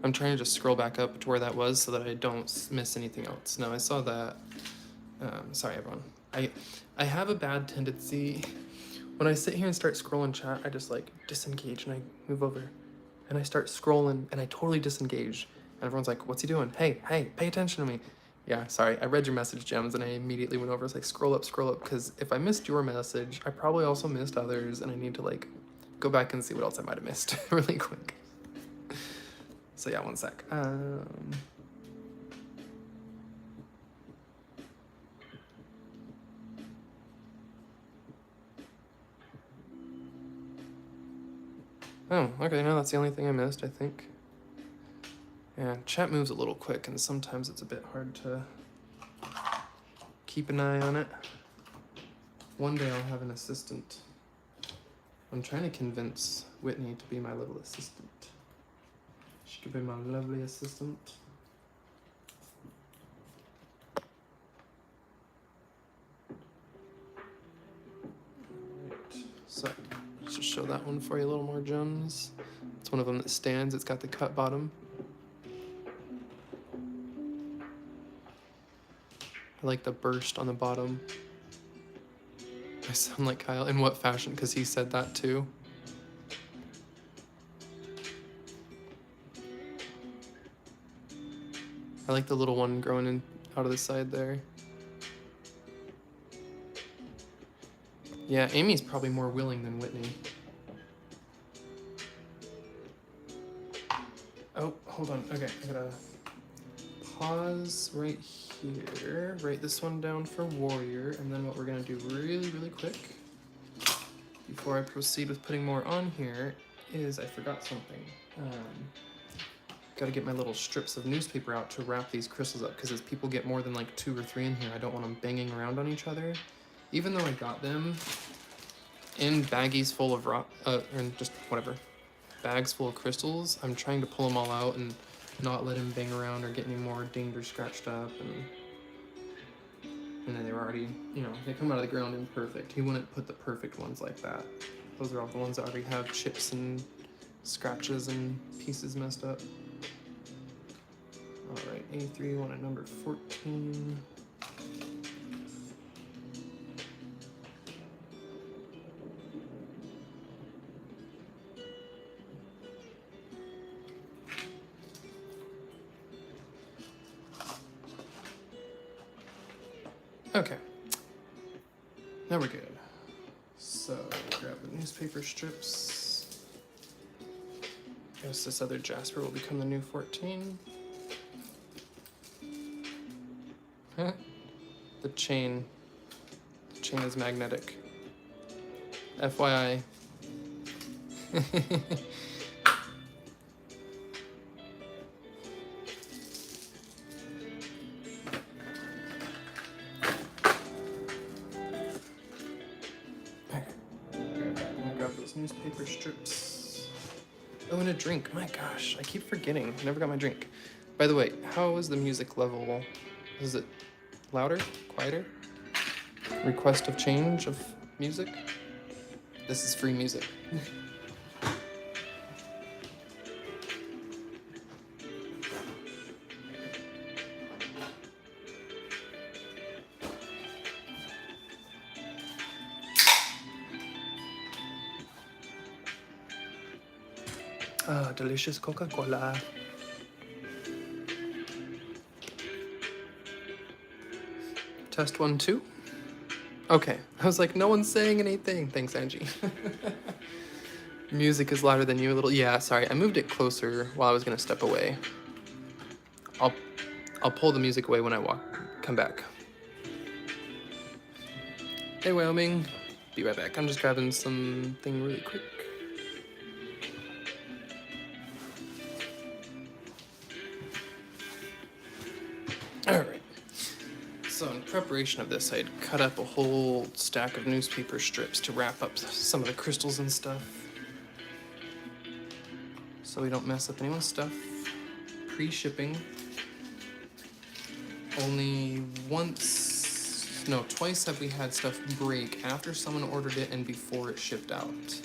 I'm trying to just scroll back up to where that was so that I don't miss anything else. No, I saw that. Sorry, everyone. I have a bad tendency. When I sit here and start scrolling chat, I just like disengage and I move over. And I start scrolling and I totally disengage. And everyone's like, what's he doing? Hey, pay attention to me. Yeah, sorry, I read your message, Gems, and I immediately went over. It's like, scroll up, because if I missed your message, I probably also missed others, and I need to like go back and see what else I might have missed really quick. So yeah, one sec. Oh, okay, no, that's the only thing I missed, I think. Yeah, chat moves a little quick, and sometimes it's a bit hard to keep an eye on it. One day I'll have an assistant. I'm trying to convince Whitney to be my little assistant. She could be my lovely assistant. Right. So, let's just show that one for you a little more, gems. It's one of them that stands. It's got the cut bottom. I like the burst on the bottom. I sound like Kyle. In what fashion? Because he said that too. I like the little one growing in out of the side there. Yeah, Amy's probably more willing than Whitney. Oh, hold on. Okay, I gotta pause right here. Write this one down for Warrior, and then what we're gonna do really, really quick before I proceed with putting more on here is I forgot something. Gotta get my little strips of newspaper out to wrap these crystals up, because as people get more than like 2 or 3 in here, I don't want them banging around on each other. Even though I got them in baggies full of rock, or just whatever, bags full of crystals, I'm trying to pull them all out and not let him bang around or get any more dinged or scratched up. And then they were already, you know, they come out of the ground imperfect. He wouldn't put the perfect ones like that. Those are all the ones that already have chips and scratches and pieces messed up. All right, A3 one at number 14. Okay, now we're good. So grab the newspaper strips. Guess this other Jasper will become the new 14. The chain is magnetic. FYI. Grab those newspaper strips. Oh, and a drink. My gosh, I keep forgetting. I never got my drink. By the way, how is the music level? Is it louder? Quieter? Request of change of music? This is free music. Ah, delicious Coca-Cola. Test 1, 2. Okay, I was like, no one's saying anything. Thanks, Angie. Music is louder than you a little. Yeah, sorry, I moved it closer while I was gonna step away. I'll pull the music away when I come back. Hey, Wyoming. Be right back. I'm just grabbing something really quick. All right. So in preparation of this, I'd cut up a whole stack of newspaper strips to wrap up some of the crystals and stuff, so we don't mess up anyone's stuff. Pre-shipping. Only twice have we had stuff break after someone ordered it and before it shipped out.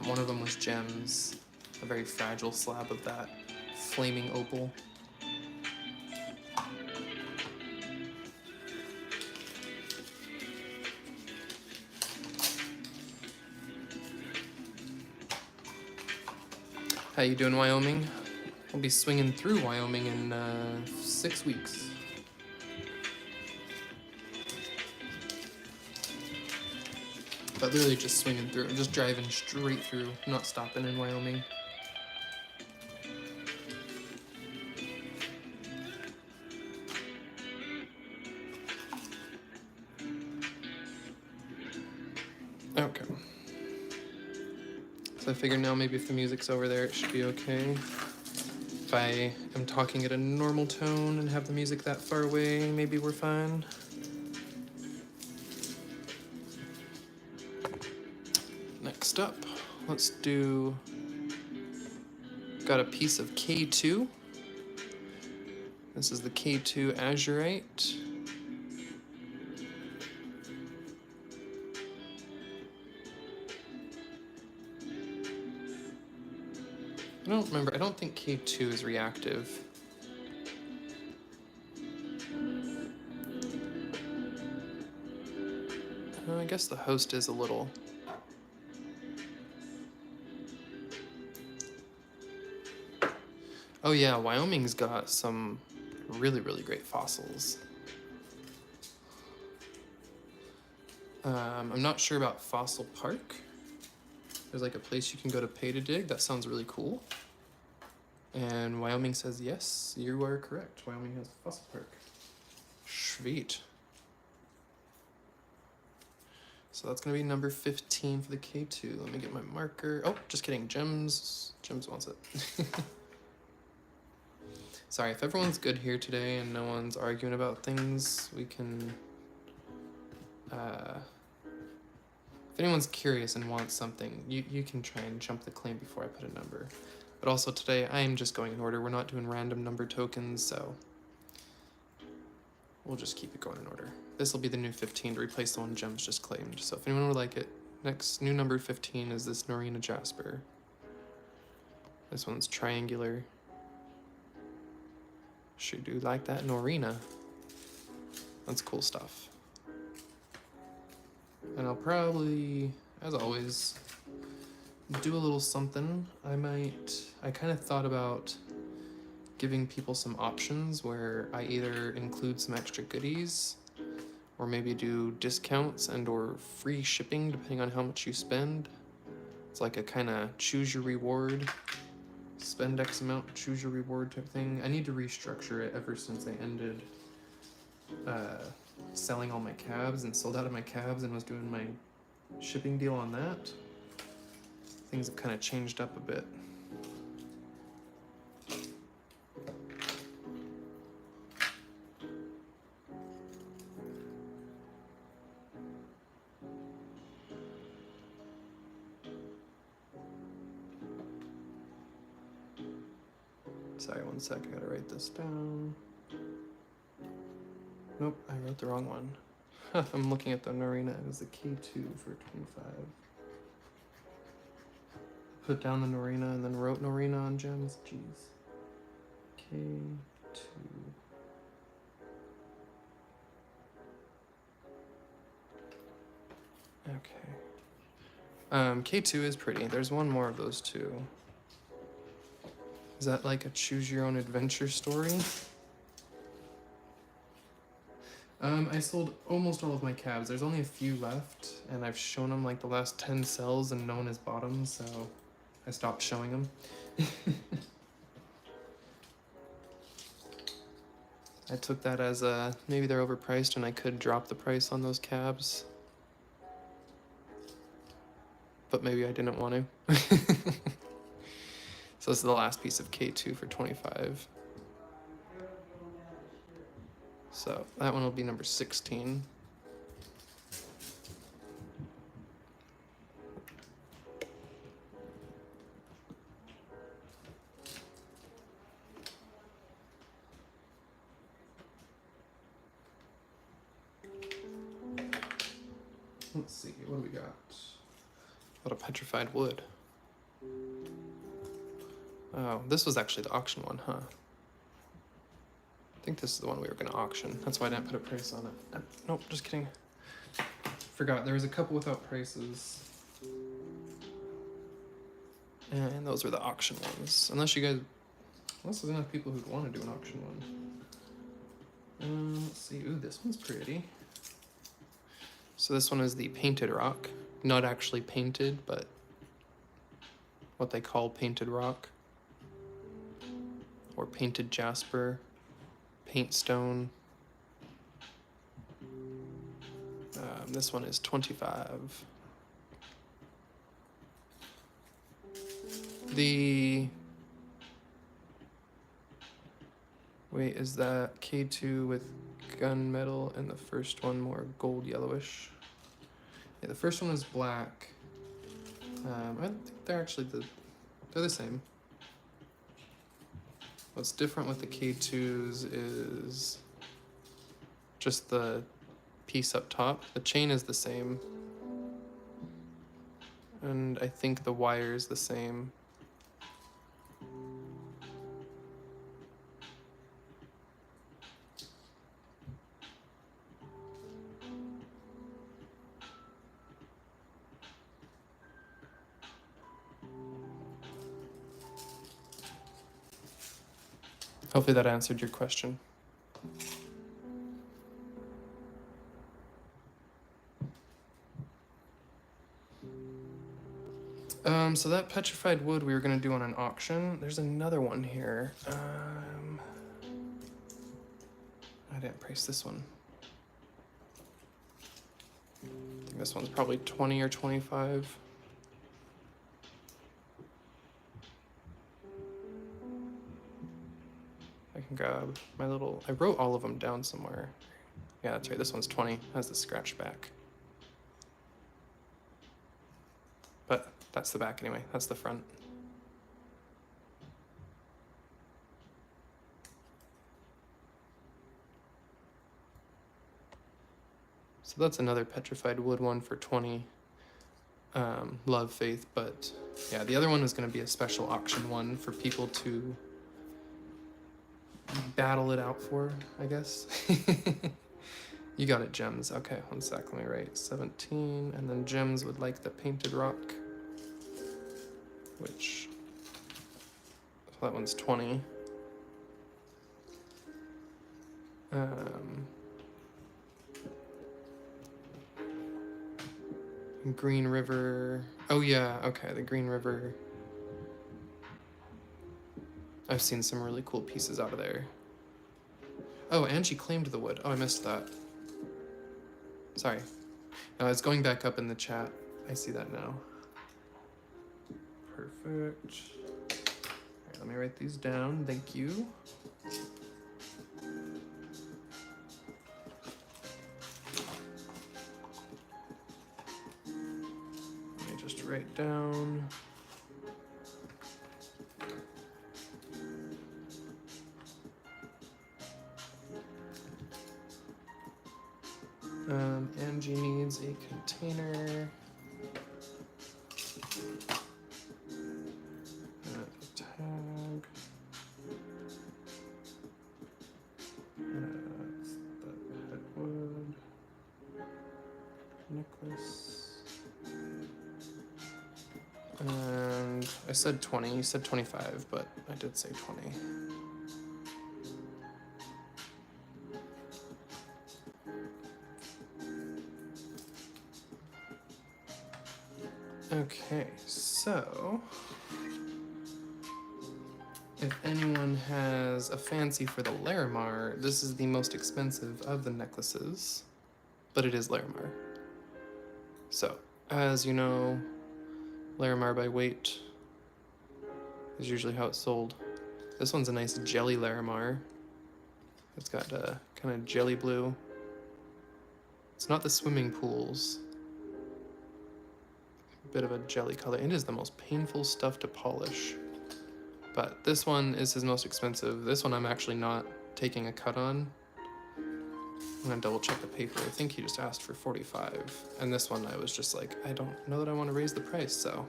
One of them was gems, a very fragile slab of that flaming opal. How you doing, Wyoming? I'll be swinging through Wyoming in 6 weeks. But literally just swinging through. I'm just driving straight through, not stopping in Wyoming. Okay. So I figured now maybe if the music's over there, it should be okay. If I am talking at a normal tone and have the music that far away, maybe we're fine. Next up, let's do Got a piece of K2. This is the K2 azurite. I don't remember. I don't think K2 is reactive. I guess the host is a little. Oh yeah, Wyoming's got some really, really great fossils. I'm not sure about Fossil Park. There's like a place you can go to pay to dig. That sounds really cool. And Wyoming says, yes, you are correct. Wyoming has a fossil park. Sweet. So that's gonna be number 15 for the K2. Let me get my marker. Oh, just kidding, Gems wants it. Sorry, if everyone's good here today and no one's arguing about things, we can, if anyone's curious and wants something, you can try and jump the claim before I put a number. But also today, I am just going in order. We're not doing random number tokens, so we'll just keep it going in order. This will be the new 15 to replace the one Gems just claimed. So if anyone would like it, next new number 15 is this Norina Jasper. This one's triangular. Sure do like that Norina. That's cool stuff. And I'll probably, as always, do a little something. I kind of thought about giving people some options where I either include some extra goodies or maybe do discounts and or free shipping depending on how much you spend. It's like a kind of choose your reward, spend X amount, choose your reward type thing. I need to restructure it ever since I ended selling all my cabs and sold out of my cabs and was doing my shipping deal on that. Things have kind of changed up a bit. Sorry, one sec, I gotta write this down. Nope, I wrote the wrong one. I'm looking at the Norina, it was the K2 for 25. Put down the Norina and then wrote Norina on Gems, jeez. K2. Okay. K2 is pretty. There's one more of those two. Is that like a choose your own adventure story? I sold almost all of my cabs. There's only a few left, and I've shown them like the last 10 cells and no one has bought them, so I stopped showing them. I took that as maybe they're overpriced and I could drop the price on those cabs. But maybe I didn't want to. So this is the last piece of K2 for 25. So that one will be number 16. Let's see, what do we got? A lot of petrified wood. Oh, this was actually the auction one, huh? I think this is the one we were gonna auction. That's why I didn't put a price on it. Nope, just kidding. Forgot, there was a couple without prices. And those were the auction ones. Unless there's enough people who'd want to do an auction one. Let's see, ooh, this one's pretty. So this one is the painted rock. Not actually painted, but what they call painted rock. Or painted jasper, paint stone. This one is 25. Wait, is that K2 with gunmetal and the first one more gold yellowish? Yeah, the first one is black. I think they're actually they're the same. What's different with the K2s is just the piece up top. The chain is the same. And I think the wire is the same. Hopefully that answered your question. So that petrified wood we were gonna do on an auction. There's another one here. I didn't price this one. I think this one's probably 20 or 25. I can grab my little, I wrote all of them down somewhere. Yeah, that's right, this one's 20, has the scratch back. But that's the back anyway, that's the front. So that's another petrified wood one for 20. Love, faith, but yeah, the other one is gonna be a special auction one for people to battle it out for, I guess. You got it, Gems. Okay, one sec, let me write 17, and then Gems would like the painted rock, which, so that one's 20. Green River, oh yeah, okay, the Green River. I've seen some really cool pieces out of there. Oh, and she claimed the wood. Oh, I missed that. Sorry. No, it's going back up in the chat. I see that now. Perfect. All right, let me write these down. Thank you. Let me just write down. Angie needs a container. A tag. That's the headwood. Necklace. And I said 20, you said 25, but I did say 20. Okay, so if anyone has a fancy for the Larimar, this is the most expensive of the necklaces, but it is Larimar. So, as you know, Larimar by weight is usually how it's sold. This one's a nice jelly Larimar. It's got a kind of jelly blue. It's not the swimming pools. Bit of a jelly color. It is the most painful stuff to polish. But this one is his most expensive. This one I'm actually not taking a cut on. I'm gonna double check the paper. I think he just asked for 45. And this one I was just like, I don't know that I want to raise the price, so.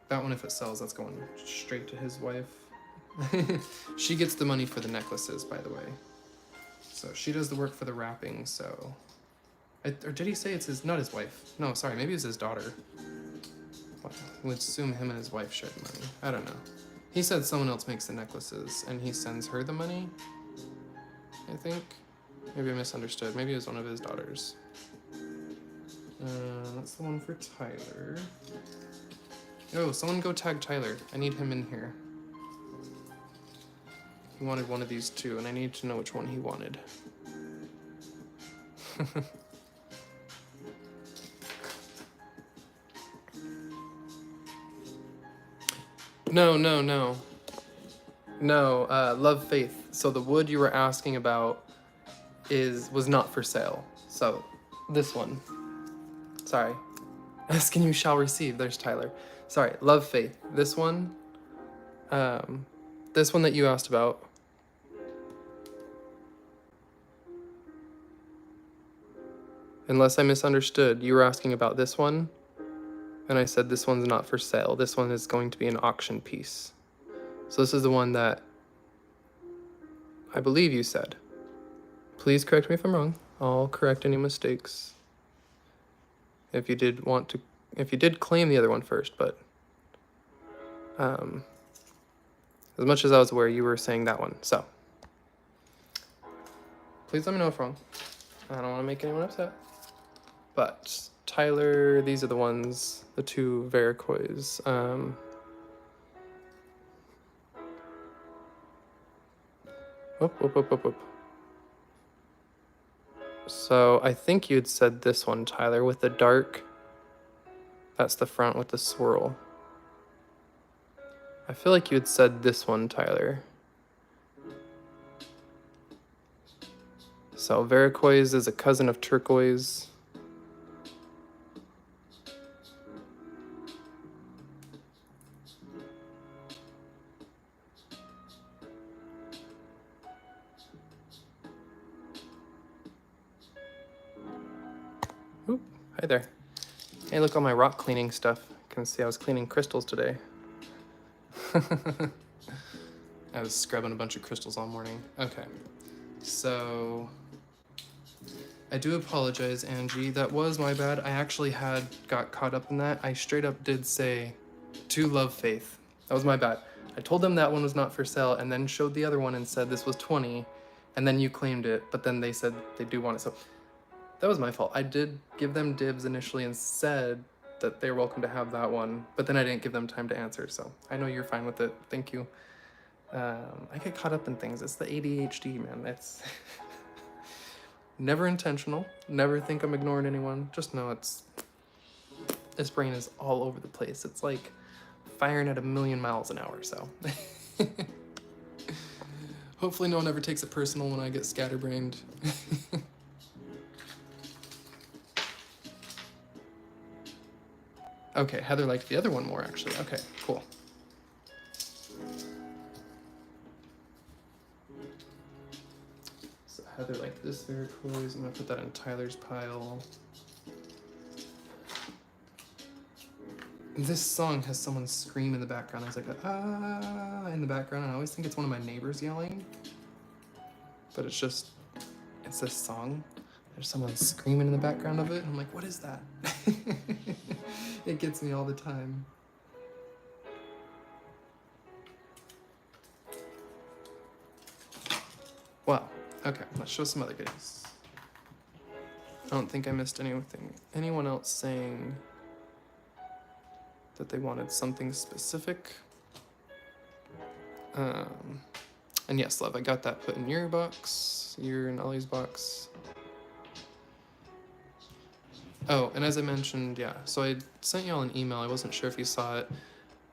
That one, if it sells, that's going straight to his wife. She gets the money for the necklaces, by the way. So she does the work for the wrapping, so. Or did he say it's his, not his wife? No, sorry, maybe it's his daughter. I would assume him and his wife share the money. I don't know. He said someone else makes the necklaces and he sends her the money, I think. Maybe I misunderstood. Maybe it was one of his daughters. That's the one for Tyler. Oh, someone go tag Tyler. I need him in here. He wanted one of these too, and I need to know which one he wanted. No, Love Faith. So the wood you were asking about was not for sale. So this one. Sorry. Ask and you shall receive. There's Tyler. Sorry, Love Faith. This one This one that you asked about. Unless I misunderstood, you were asking about this one, and I said this one's not for sale. This one is going to be an auction piece. So this is the one that I believe you said. Please correct me if I'm wrong. I'll correct any mistakes. If you did claim the other one first, but as much as I was aware, you were saying that one. So please let me know if wrong. I don't want to make anyone upset. But Tyler, these are the ones, the two Vericoys. Whoop. So I think you'd said this one, Tyler, with the dark. That's the front with the swirl. I feel like you had said this one, Tyler. So Vericoys is a cousin of turquoise. Oop, hi there. Hey, look, all my rock cleaning stuff. You can see I was cleaning crystals today. I was scrubbing a bunch of crystals all morning. Okay, so I do apologize, Angie. That was my bad. I actually got caught up in that. I straight up did say to Love Faith. That was my bad. I told them that one was not for sale and then showed the other one and said this was 20, and then you claimed it, but then they said they do want it. So that was my fault. I did give them dibs initially and said that they're welcome to have that one, but then I didn't give them time to answer, so I know you're fine with it. Thank you. I get caught up in things. It's the ADHD, man. It's never intentional. Never think I'm ignoring anyone. Just know this brain is all over the place. It's like firing at 1,000,000 miles an hour, so. Hopefully no one ever takes it personal when I get scatterbrained. Okay, Heather liked the other one more, actually. Okay, cool. So Heather liked this Vericoys. I'm gonna put that in Tyler's pile. This song has someone scream in the background. There's like a ah in the background, and I always think it's one of my neighbors yelling. But it's this song. There's someone screaming in the background of it, and I'm like, what is that? It gets me all the time. Wow. Okay, let's show some other goodies. I don't think I missed anything. Anyone else saying that they wanted something specific? And yes, love, I got that put in your box, your and Ollie's box. Oh, and as I mentioned, yeah, so I sent y'all an email. I wasn't sure if you saw it.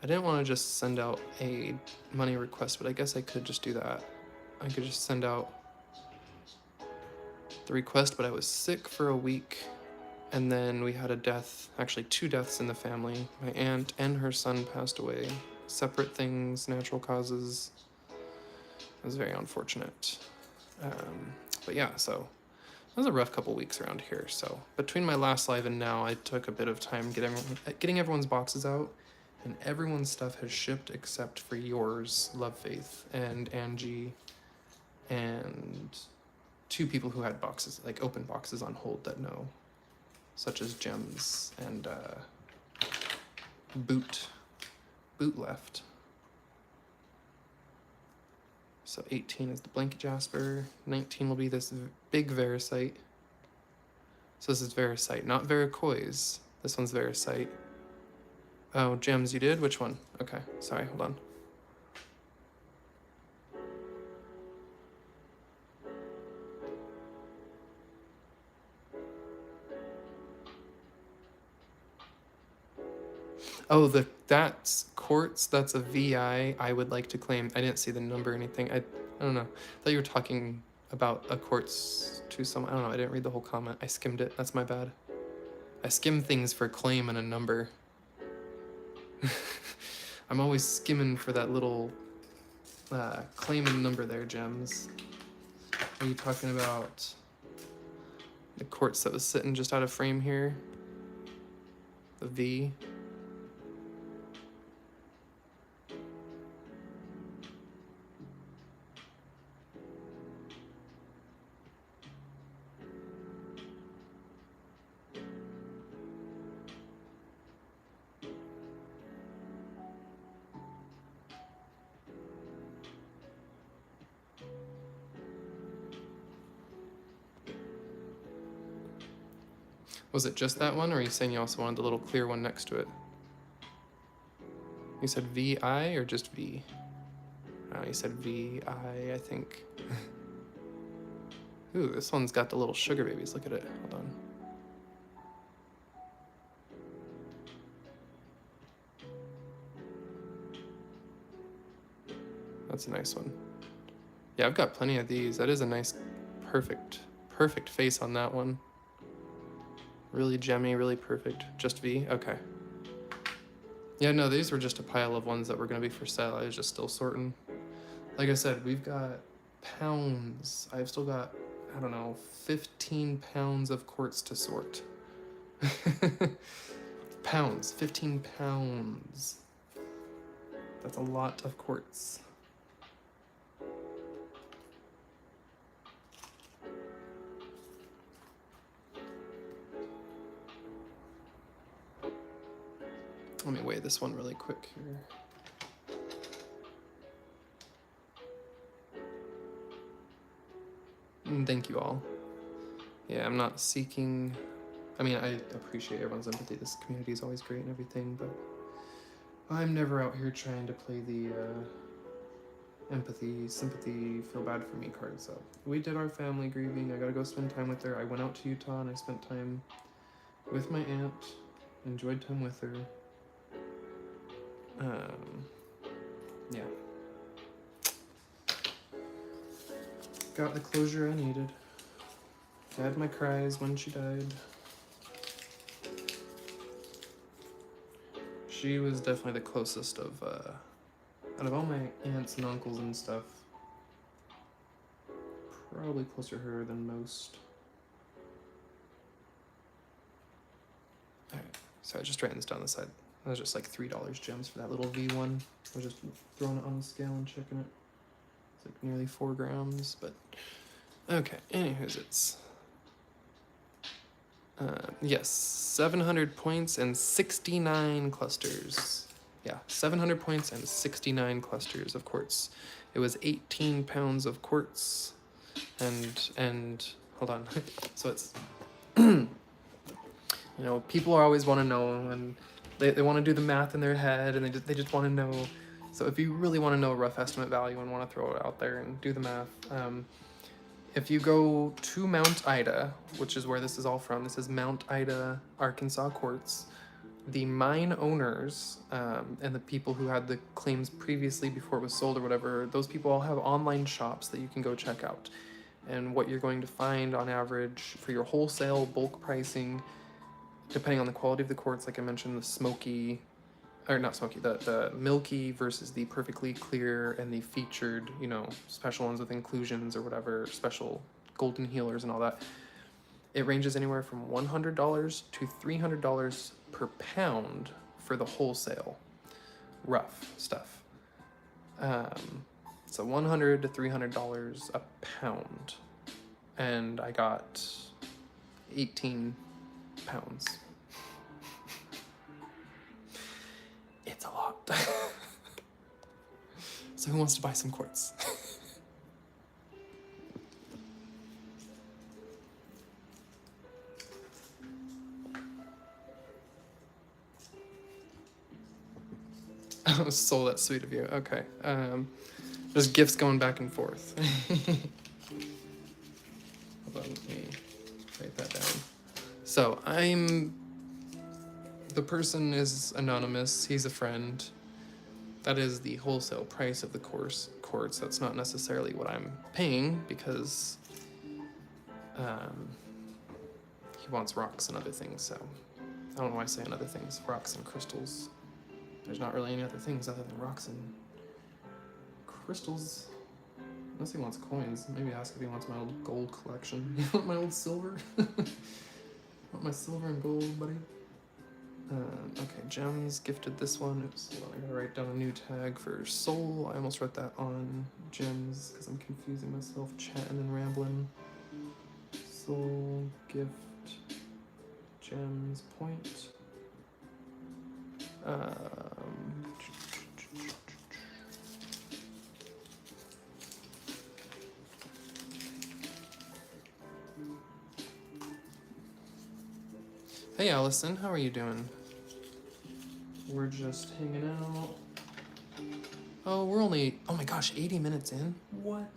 I didn't want to just send out a money request, but I guess I could just do that. I could just send out the request, but I was sick for a week, and then we had a death, actually 2 deaths in the family. My aunt and her son passed away. Separate things, natural causes. It was very unfortunate. But yeah, so it was a rough couple weeks around here. So between my last live and now, I took a bit of time getting everyone's boxes out, and everyone's stuff has shipped except for yours, Love Faith, and Angie, and 2 people who had boxes, like open boxes on hold that know, such as Gems and Boot left. So 18 is the Blanket Jasper. 19 will be this big Veracite. So this is Veracite, not Vericoys. This one's Veracite. Oh, Gems, you did? Which one? Okay, sorry, hold on. Oh, that's quartz. That's a VI. I would like to claim. I didn't see the number or anything. I don't know. I thought you were talking about a quartz to someone. I don't know. I didn't read the whole comment. I skimmed it. That's my bad. I skim things for claim and a number. I'm always skimming for that little claim and number there, Gems. Are you talking about the quartz that was sitting just out of frame here? The V? Was it just that one, or are you saying you also wanted the little clear one next to it? You said VI or just V? Oh, you said VI, I think. Ooh, this one's got the little sugar babies. Look at it. Hold on. That's a nice one. Yeah, I've got plenty of these. That is a nice, perfect face on that one. Really gemmy, really perfect. Just V? Okay. Yeah, no, these were just a pile of ones that were going to be for sale. I was just still sorting. Like I said, we've got pounds. I've still got, I don't know, 15 pounds of quartz to sort. Pounds. 15 pounds. That's a lot of quartz. Let me weigh this one really quick here. Thank you all. Yeah, I'm not seeking... I mean, I appreciate everyone's empathy. This community is always great and everything, but I'm never out here trying to play the empathy, sympathy, feel bad for me card. So we did our family grieving. I gotta go spend time with her. I went out to Utah and I spent time with my aunt, enjoyed time with her. Yeah. Got the closure I needed. Had my cries when she died. She was definitely the closest of, out of all my aunts and uncles and stuff, probably closer to her than most. Alright, so I just writing this down the side. That was just like $3 Gems for that little V1. I was just throwing it on the scale and checking it. It's like nearly 4 grams, but okay, anywho's it's. Yes, 700 points and 69 clusters. Yeah, 700 points and 69 clusters of quartz. It was 18 pounds of quartz, and hold on. So it's, you know, people always want to know, and they want to do the math in their head, and they just want to know. So if you really want to know a rough estimate value and want to throw it out there and do the math, if you go to Mount Ida, which is where this is all from, this is Mount Ida, Arkansas quartz. The mine owners and the people who had the claims previously before it was sold or whatever, those people all have online shops that you can go check out. And what you're going to find on average for your wholesale bulk pricing, depending on the quality of the quartz, like I mentioned, the smoky, or not smoky, the milky versus the perfectly clear and the featured, you know, special ones with inclusions or whatever, special golden healers and all that. It ranges anywhere from $100 to $300 per pound for the wholesale rough stuff. So $100 to $300 a pound, and I got 18 pounds. It's a lot. So who wants to buy some quartz? Oh, Soul, that's sweet of you. Okay. There's gifts going back and forth. Hold on, let me write that down. So the person is anonymous. He's a friend. That is the wholesale price of the quartz. That's not necessarily what I'm paying because he wants rocks and other things. So I don't know why I say and other things. Rocks and crystals. There's not really any other things other than rocks and crystals. Unless he wants coins. Maybe ask if he wants my old gold collection. You want my old silver? Want my silver and gold, buddy? Okay, gems, gifted this one. Oops, hold on, I gotta write down a new tag for soul. I almost wrote that on gems because I'm confusing myself, chatting and rambling. Soul, gift, gems, point. Hey Allison, how are you doing? We're just hanging out. Oh, we're only, oh my gosh, 80 minutes in? What?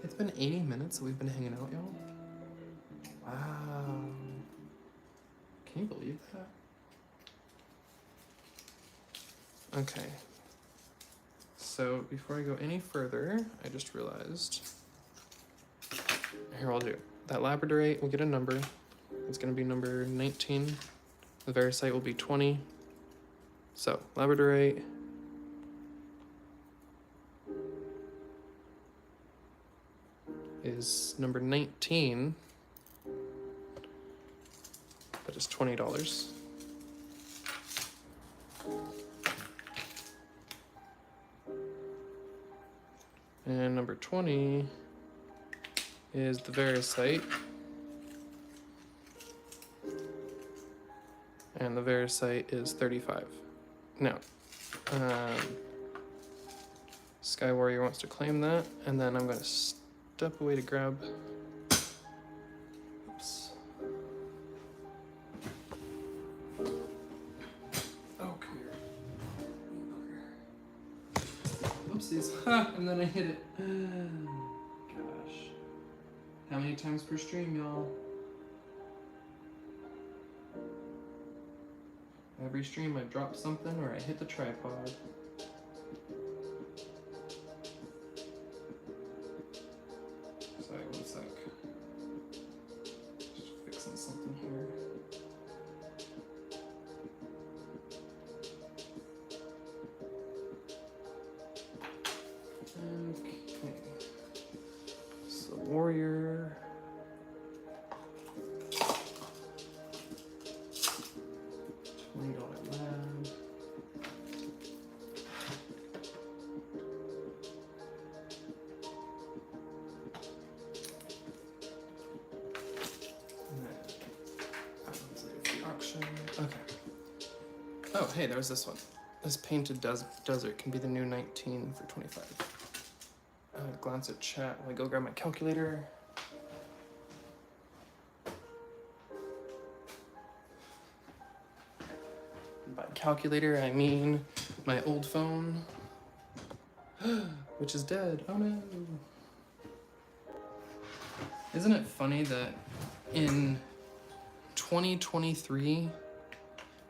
It's been 80 minutes that we've been hanging out, y'all? Wow. Can you believe that? Okay. So before I go any further, I just realized, here I'll do. That labradorite will get a number. It's gonna be number 19. The Verisite will be 20. So, labradorite. Is number 19. That is $20. And number 20 is the Verisite. And the Verisite is 35. Now, Sky Warrior wants to claim that, and then I'm going to step away to grab. Oops. Oh, come here. Oopsies. Ha! And then I hit it. Gosh. How many times per stream, y'all? Every stream I drop something or I hit the tripod. Sorry, one sec. Just fixing something here. Okay. So warrior. $20 lab. Auction. Okay. Oh, hey, there's this one. This painted desert can be the new 19 for 25. Glance at chat while I go grab my calculator. By calculator, I mean my old phone, which is dead. Oh no. Isn't it funny that in 2023,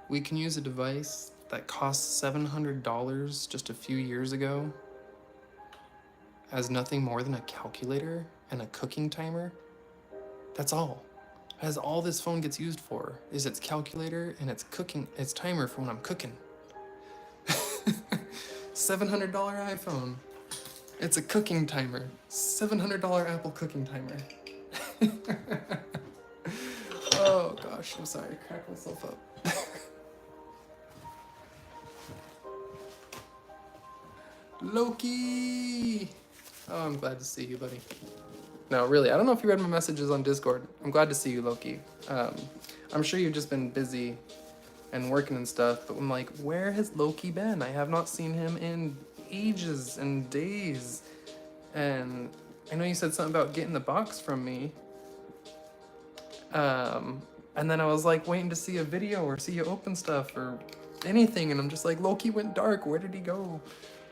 we can use a device that cost $700 just a few years ago as nothing more than a calculator and a cooking timer? That's all. As all this phone gets used for is its calculator and its cooking, its timer for when I'm cooking. $700 iPhone. It's a cooking timer. $700 Apple cooking timer. Oh gosh, I'm sorry, I cracked myself up. Loki! Oh, I'm glad to see you, buddy. No, really, I don't know if you read my messages on Discord. I'm glad to see you, Loki. I'm sure you've just been busy and working and stuff, but I'm like, where has Loki been? I have not seen him in ages and days. And I know you said something about getting the box from me. And then I was like waiting to see a video or see you open stuff or anything, and I'm just like, Loki went dark, where did he go?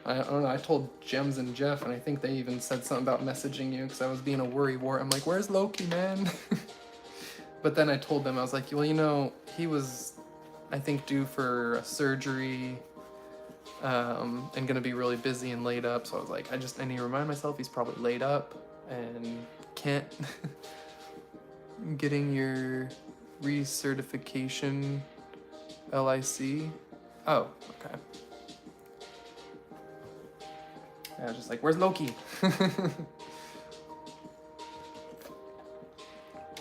I don't know, I told Gems and Jeff, and I think they even said something about messaging you because I was being a worrywart. I'm like, where's Loki, man? But then I told them, I was like, well, you know, he was, I think, due for a surgery and gonna be really busy and laid up. So I was like, I need to remind myself he's probably laid up and can't getting your recertification LIC. Oh, okay. I was just like, where's Loki?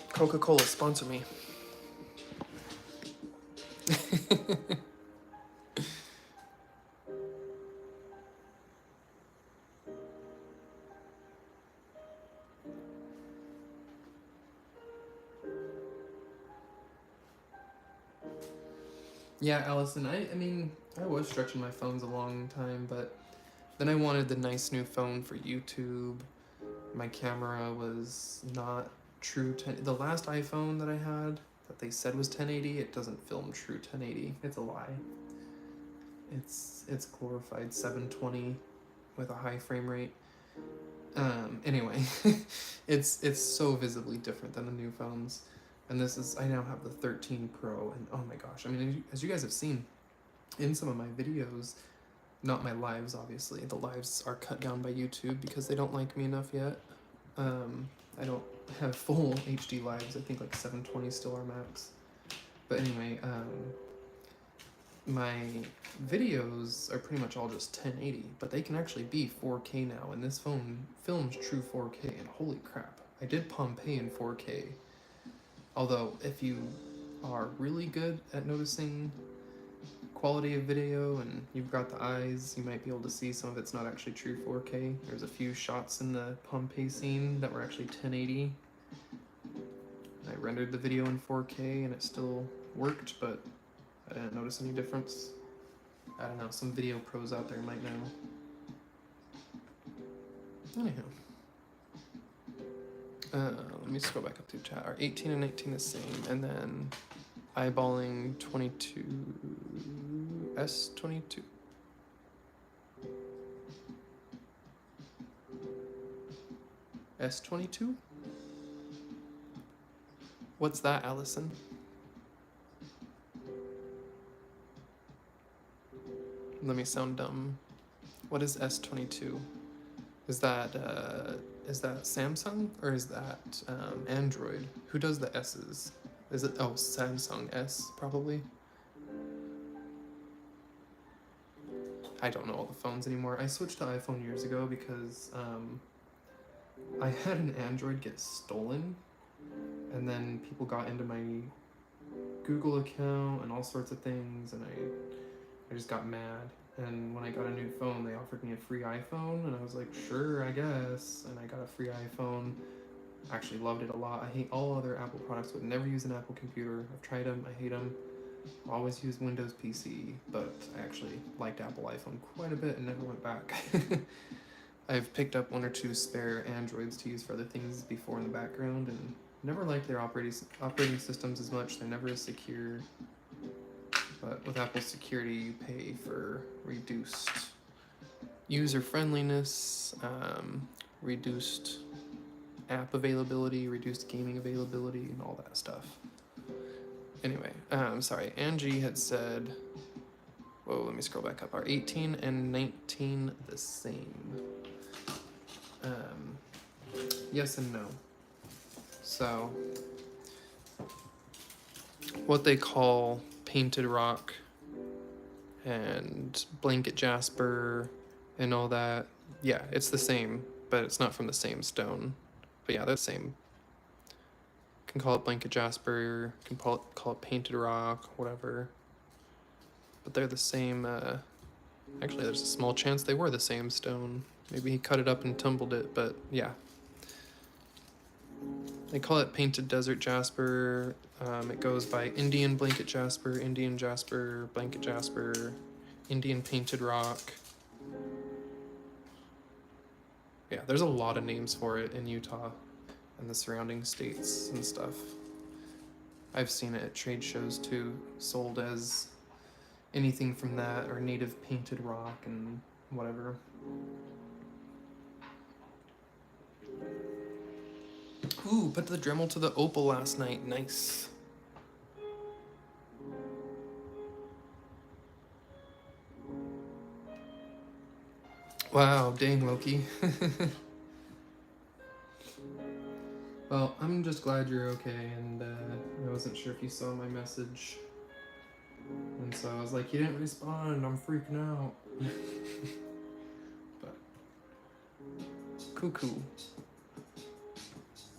Coca-Cola, sponsor me. Yeah, Allison, I mean, I was stretching my phones a long time, but then I wanted the nice new phone for YouTube. My camera was not true the last iPhone that I had that they said was 1080, it doesn't film true 1080. It's a lie. It's glorified 720 with a high frame rate. Anyway, it's so visibly different than the new phones. And this is, I now have the 13 Pro, and oh my gosh, I mean, as you guys have seen in some of my videos, not my lives, obviously. The lives are cut down by YouTube because they don't like me enough yet. I don't have full HD lives. I think like 720 still are max. But anyway, my videos are pretty much all just 1080, but they can actually be 4K now, and this phone films true 4K, and holy crap, I did Pompeii in 4K. Although, if you are really good at noticing quality of video and you've got the eyes, you might be able to see some of it's not actually true 4K. There's a few shots in the Pompeii scene that were actually 1080. I rendered the video in 4K and it still worked, but I didn't notice any difference. I don't know, some video pros out there might know. Anyhow. Let me scroll back up to chat. Are 18 and 19 the same? And then eyeballing 22, S22. S22? What's that, Allison? Let me sound dumb. What is S22? Is that Samsung or is that Android? Who does the S's? Is it, oh, Samsung S probably? I don't know all the phones anymore. I switched to iPhone years ago because I had an Android get stolen, and then people got into my Google account and all sorts of things, and I just got mad. And when I got a new phone, they offered me a free iPhone, and I was like, sure, I guess. And I got a free iPhone. Actually loved it a lot. I hate all other Apple products, would never use an Apple computer. I've tried them, I hate them. Always used Windows PC, but I actually liked Apple iPhone quite a bit and never went back. I've picked up 1 or 2 spare Androids to use for other things before in the background, and never liked their operating systems as much. They're never as secure. But with Apple security, you pay for reduced user friendliness, reduced app availability, reduced gaming availability, and all that stuff. Anyway, sorry, Angie had said, whoa, let me scroll back up. Are 18 and 19 the same? Yes and no. So, what they call painted rock and blanket jasper and all that, yeah, it's the same, but it's not from the same stone. But yeah, they're the same. Can call it blanket jasper, can call it painted rock, whatever. But they're the same. Actually, there's a small chance they were the same stone. Maybe he cut it up and tumbled it, but yeah. They call it painted desert jasper. It goes by Indian blanket jasper, Indian jasper, blanket jasper, Indian painted rock. Yeah, there's a lot of names for it in Utah and the surrounding states and stuff. I've seen it at trade shows too, sold as anything from that or native painted rock and whatever. Ooh, put the Dremel to the opal last night. Nice. Wow, dang, Loki. Well, I'm just glad you're okay, and I wasn't sure if you saw my message. And so I was like, you didn't respond, I'm freaking out. But Cuckoo.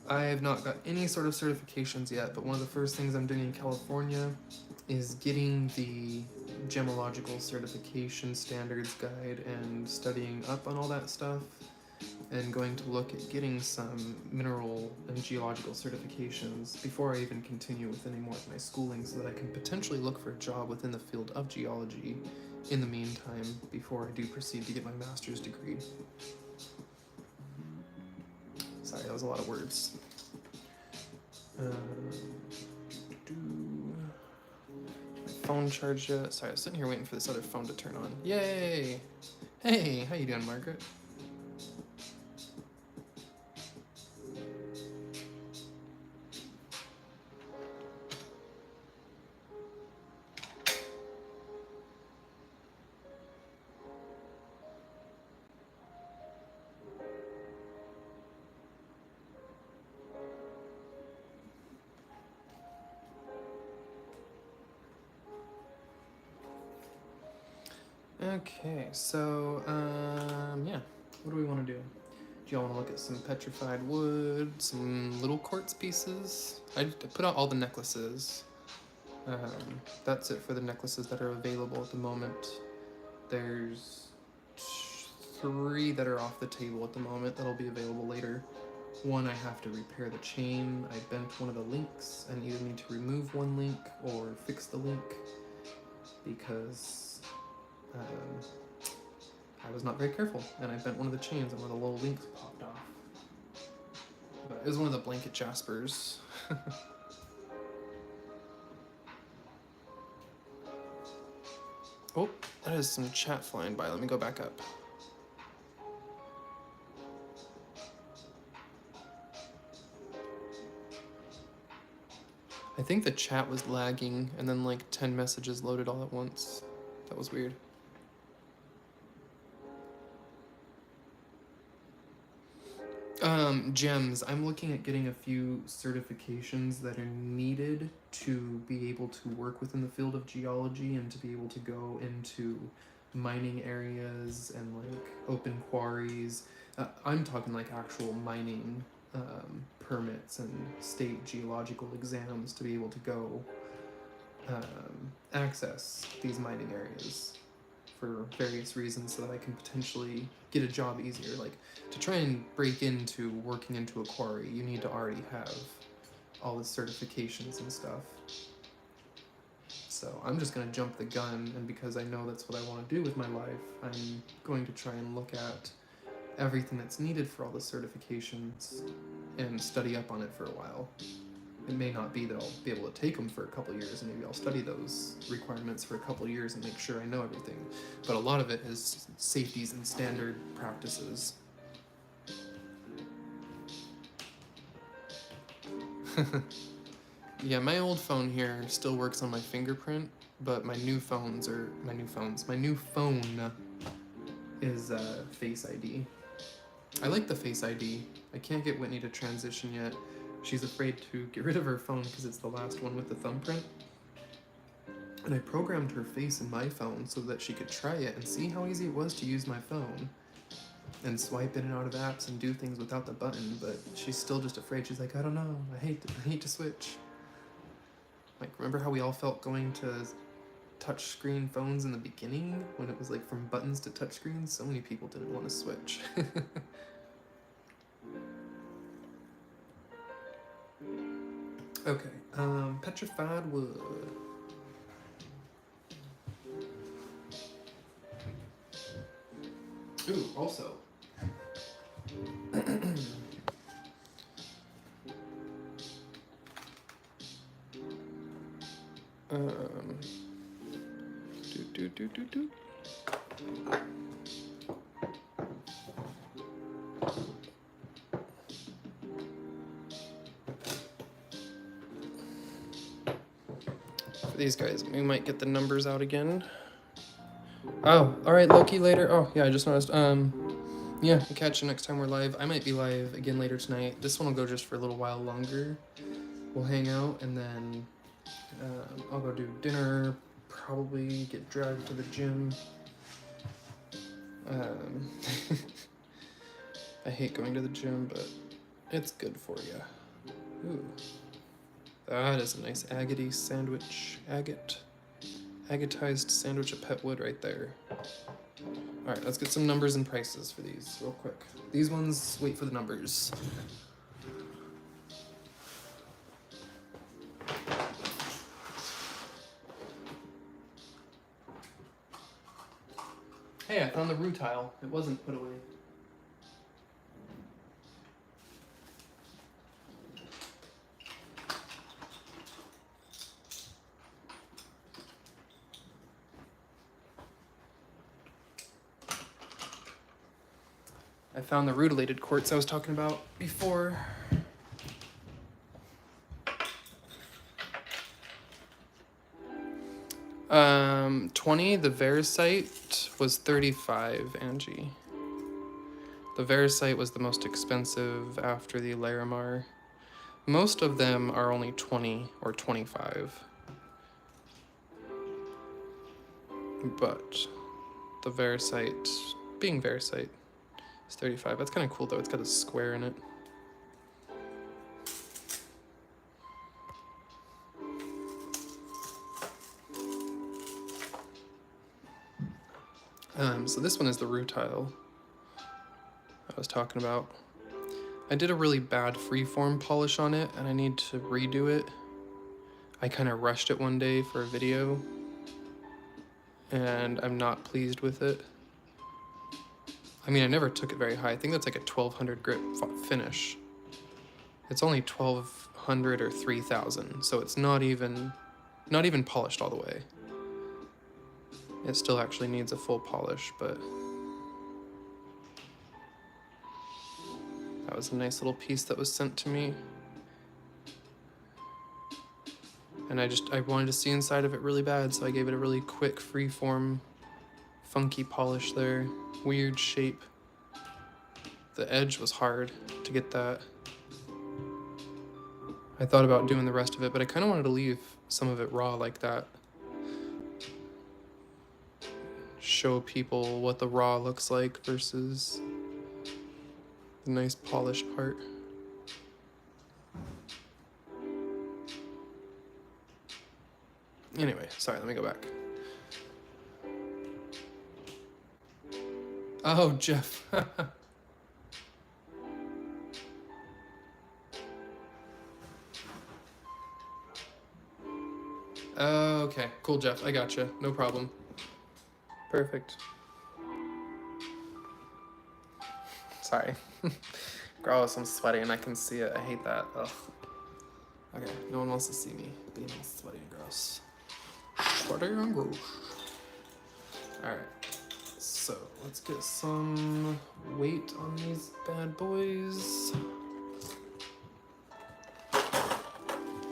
I have not got any sort of certifications yet, but one of the first things I'm doing in California is getting the gemological certification standards guide and studying up on all that stuff, and going to look at getting some mineral and geological certifications before I even continue with any more of my schooling, so that I can potentially look for a job within the field of geology in the meantime before I do proceed to get my master's degree. Sorry, that was a lot of words. My phone charged yet? Sorry, I was sitting here waiting for this other phone to turn on. Yay! Hey, how you doing, Margaret? Okay, so, yeah. What do we want to do? Do y'all want to look at some petrified wood, some little quartz pieces? I put out all the necklaces. That's it for the necklaces that are available at the moment. There's 3 that are off the table at the moment that'll be available later. One, I have to repair the chain. I bent one of the links and either need to remove one link or fix the link because I was not very careful and I bent one of the chains and one of the little links popped off. But it was one of the blanket jaspers. Oh, that is some chat flying by. Let me go back up. I think the chat was lagging and then like 10 messages loaded all at once. That was weird. Gems. I'm looking at getting a few certifications that are needed to be able to work within the field of geology and to be able to go into mining areas and like open quarries. I'm talking like actual mining permits and state geological exams to be able to go access these mining areas for various reasons, so that I can potentially get a job easier. Like, to try and break into working into a quarry, you need to already have all the certifications and stuff. So I'm just going to jump the gun, and because I know that's what I want to do with my life, I'm going to try and look at everything that's needed for all the certifications and study up on it for a while. It may not be that I'll be able to take them for a couple of years, and maybe I'll study those requirements for a couple of years and make sure I know everything. But a lot of it is safeties and standard practices. Yeah, my old phone here still works on my fingerprint, but my new phone is Face ID. I like the Face ID. I can't get Whitney to transition yet. She's afraid to get rid of her phone because it's the last one with the thumbprint. And I programmed her face in my phone so that she could try it and see how easy it was to use my phone and swipe in and out of apps and do things without the button, but she's still just afraid. She's like, I don't know, I hate to switch. Like, remember how we all felt going to touchscreen phones in the beginning when it was like from buttons to touchscreens? So many people didn't want to switch. Okay, petrified wood. Ooh, also. Do. For these guys, we might get the numbers out again. Oh, alright, Loki, later. Oh, yeah, I just noticed. Yeah, we'll catch you next time we're live. I might be live again later tonight. This one will go just for a little while longer. We'll hang out, and then I'll go do dinner, probably get dragged to the gym. I hate going to the gym, but it's good for you. Ooh. That is a nice agate sandwich. Agatized sandwich of pet wood right there. Alright, let's get some numbers and prices for these real quick. These ones, wait for the numbers. Hey, I found the rutile. It wasn't put away. I found the rutilated quartz I was talking about before. 20, the Veracite was 35, Angie. The Veracite was the most expensive after the Larimar. Most of them are only 20 or 25. But the Veracite, being Veracite, is 35. That's kind of cool though, it's got a square in it. So this one is the rutile I was talking about. I did a really bad freeform polish on it and I need to redo it. I kind of rushed it one day for a video and I'm not pleased with it. I mean, I never took it very high. I think that's like a 1200 grit finish. It's only 1200 or 3000, so it's not even polished all the way. It still actually needs a full polish, but that was a nice little piece that was sent to me. And I wanted to see inside of it really bad, so I gave it a really quick freeform, funky polish there. Weird shape. The edge was hard to get that. I thought about doing the rest of it, but I kind of wanted to leave some of it raw like that. Show people what the raw looks like versus the nice polished part. Anyway, sorry, let me go back. Oh, Jeff. Okay, cool, Jeff. I gotcha. No problem. Perfect. Sorry. Gross, I'm sweaty and I can see it. I hate that. Ugh. Okay, no one wants to see me being all sweaty and gross. Sweaty and gross. Alright, so let's get some weight on these bad boys.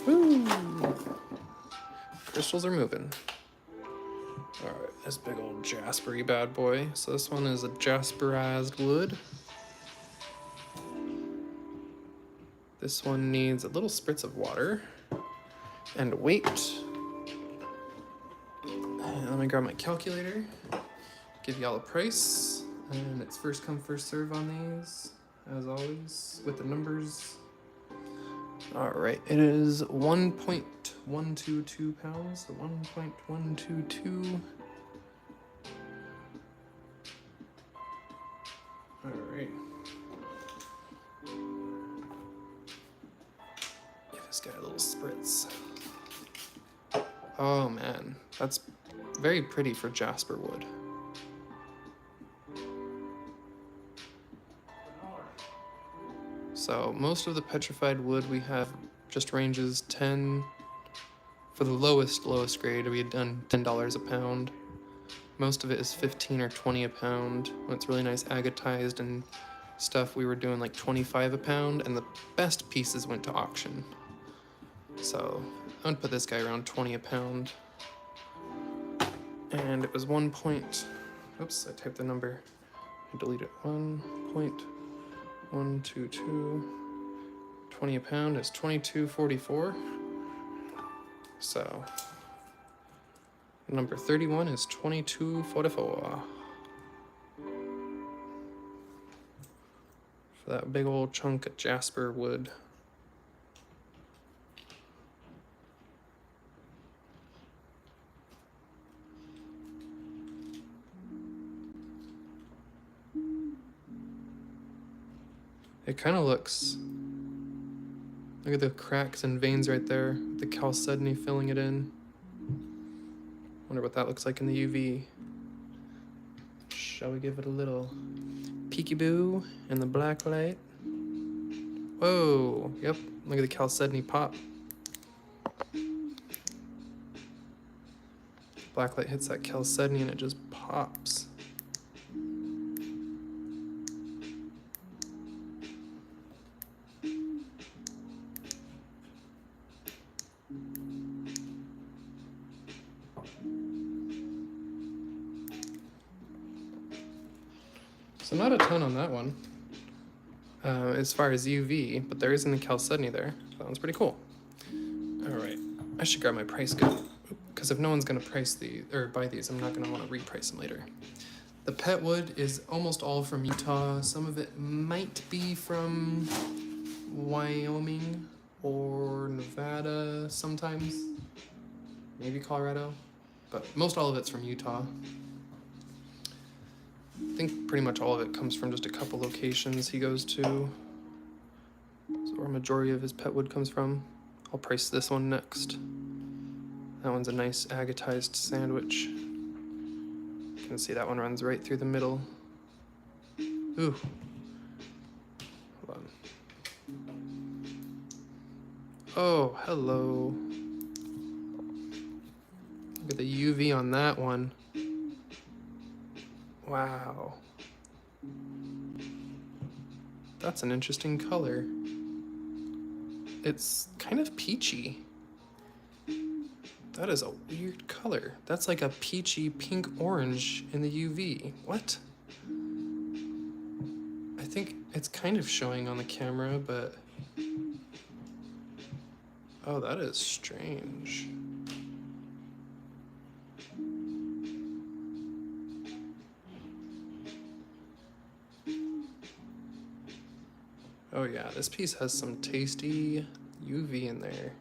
Woo! Crystals are moving. Alright, this big old jaspery bad boy. So this one is a jasperized wood. This one needs a little spritz of water and weight. And let me grab my calculator, give y'all a price, and it's first come, first serve on these, as always, with the numbers. All right, it is 1.122 pounds, so 1.122. All right. Give this guy a little spritz. Oh man, that's very pretty for jasper wood. So most of the petrified wood we have just ranges 10, for the lowest grade we had done $10 a pound. Most of it is 15 or 20 a pound. When it's really nice agatized and stuff, we were doing like 25 a pound, and the best pieces went to auction. So I would put this guy around 20 a pound. And it was oops, I typed the number. I deleted it. 1.122. 20 a pound is $22.44. So number 31 is $22.44. for that big old chunk of jasper wood. It kind of looks, look at the cracks and veins right there, the chalcedony filling it in. Wonder what that looks like in the UV. Shall we give it a little peekaboo in the black light? Whoa, yep, look at the chalcedony pop. Black light hits that chalcedony and it just pops. So not a ton on that one, as far as UV, but there is in the chalcedony there. That one's pretty cool. All right, I should grab my price guide, because if no one's gonna price these or buy these, I'm not gonna want to reprice them later. The pet wood is almost all from Utah. Some of it might be from Wyoming or Nevada sometimes, maybe Colorado, but most all of it's from Utah. I think pretty much all of it comes from just a couple locations he goes to. So where a majority of his pet wood comes from. I'll price this one next. That one's a nice agatized sandwich. You can see that one runs right through the middle. Ooh. Hold on. Oh, hello. Look at the UV on that one. Wow. That's an interesting color. It's kind of peachy. That is a weird color. That's like a peachy pink orange in the UV. What? I think it's kind of showing on the camera, but... Oh, that is strange. Oh yeah, this piece has some tasty UV in there.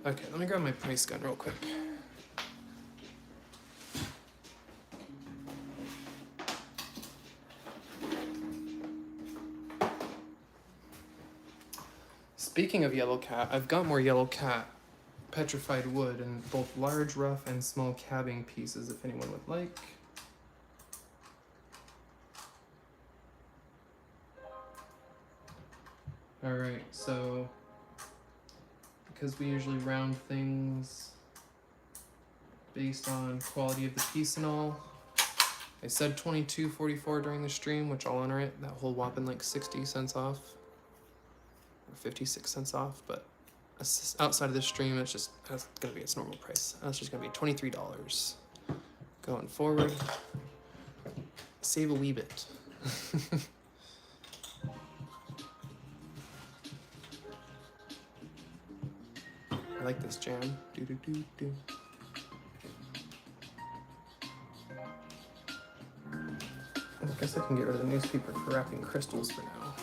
Okay, let me grab my price gun real quick. Speaking of yellow cat, I've got more yellow cat petrified wood in both large, rough, and small cabbing pieces if anyone would like. Alright, so because we usually round things based on quality of the piece and all, I said $22.44 during the stream, which I'll enter it, that whole whopping like 60 cents off. Or 56 cents off, but outside of this stream, that's gonna be its normal price. That's just gonna be $23. Going forward, save a wee bit. I like this jam. Do do do do. I guess I can get rid of the newspaper for wrapping crystals for now.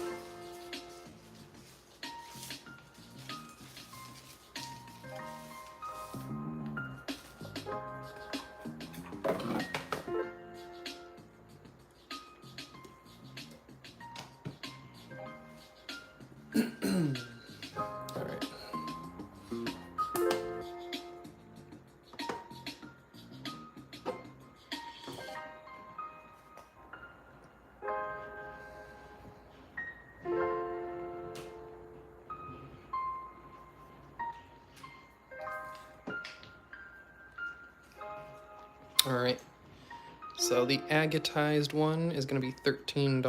All right, so the agatized one is gonna be $13.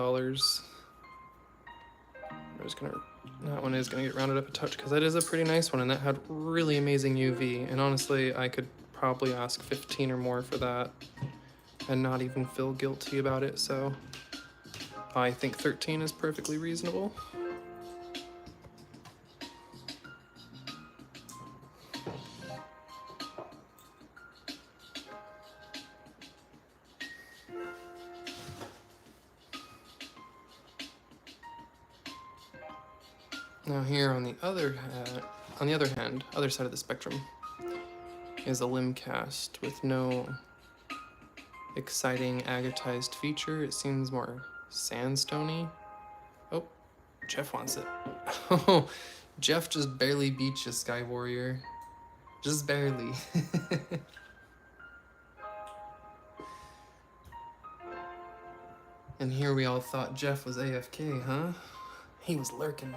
That one is gonna get rounded up a touch because that is a pretty nice one and that had really amazing UV. And honestly, I could probably ask 15 or more for that and not even feel guilty about it. So I think 13 is perfectly reasonable. Now here on the other hand, other side of the spectrum, is a limb cast with no exciting agatized feature. It seems more sandstony. Oh, Jeff wants it. Oh, Jeff just barely beat you, Sky Warrior. Just barely. And here we all thought Jeff was AFK, huh? He was lurking.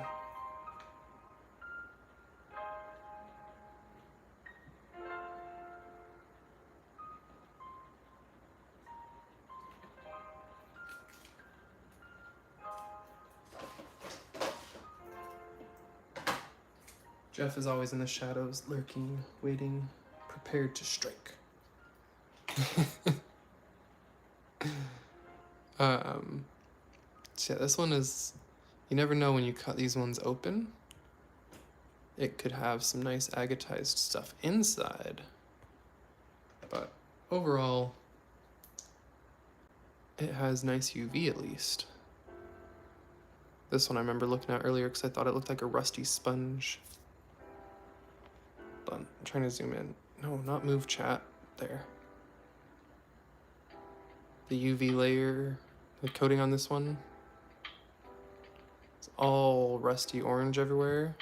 Jeff is always in the shadows, lurking, waiting, prepared to strike. So yeah, this one is, you never know when you cut these ones open. It could have some nice agatized stuff inside. But overall, it has nice UV at least. This one I remember looking at earlier because I thought it looked like a rusty sponge. Hold on, I'm trying to zoom in. No, not move chat. There. The UV layer, the coating on this one, it's all rusty orange everywhere.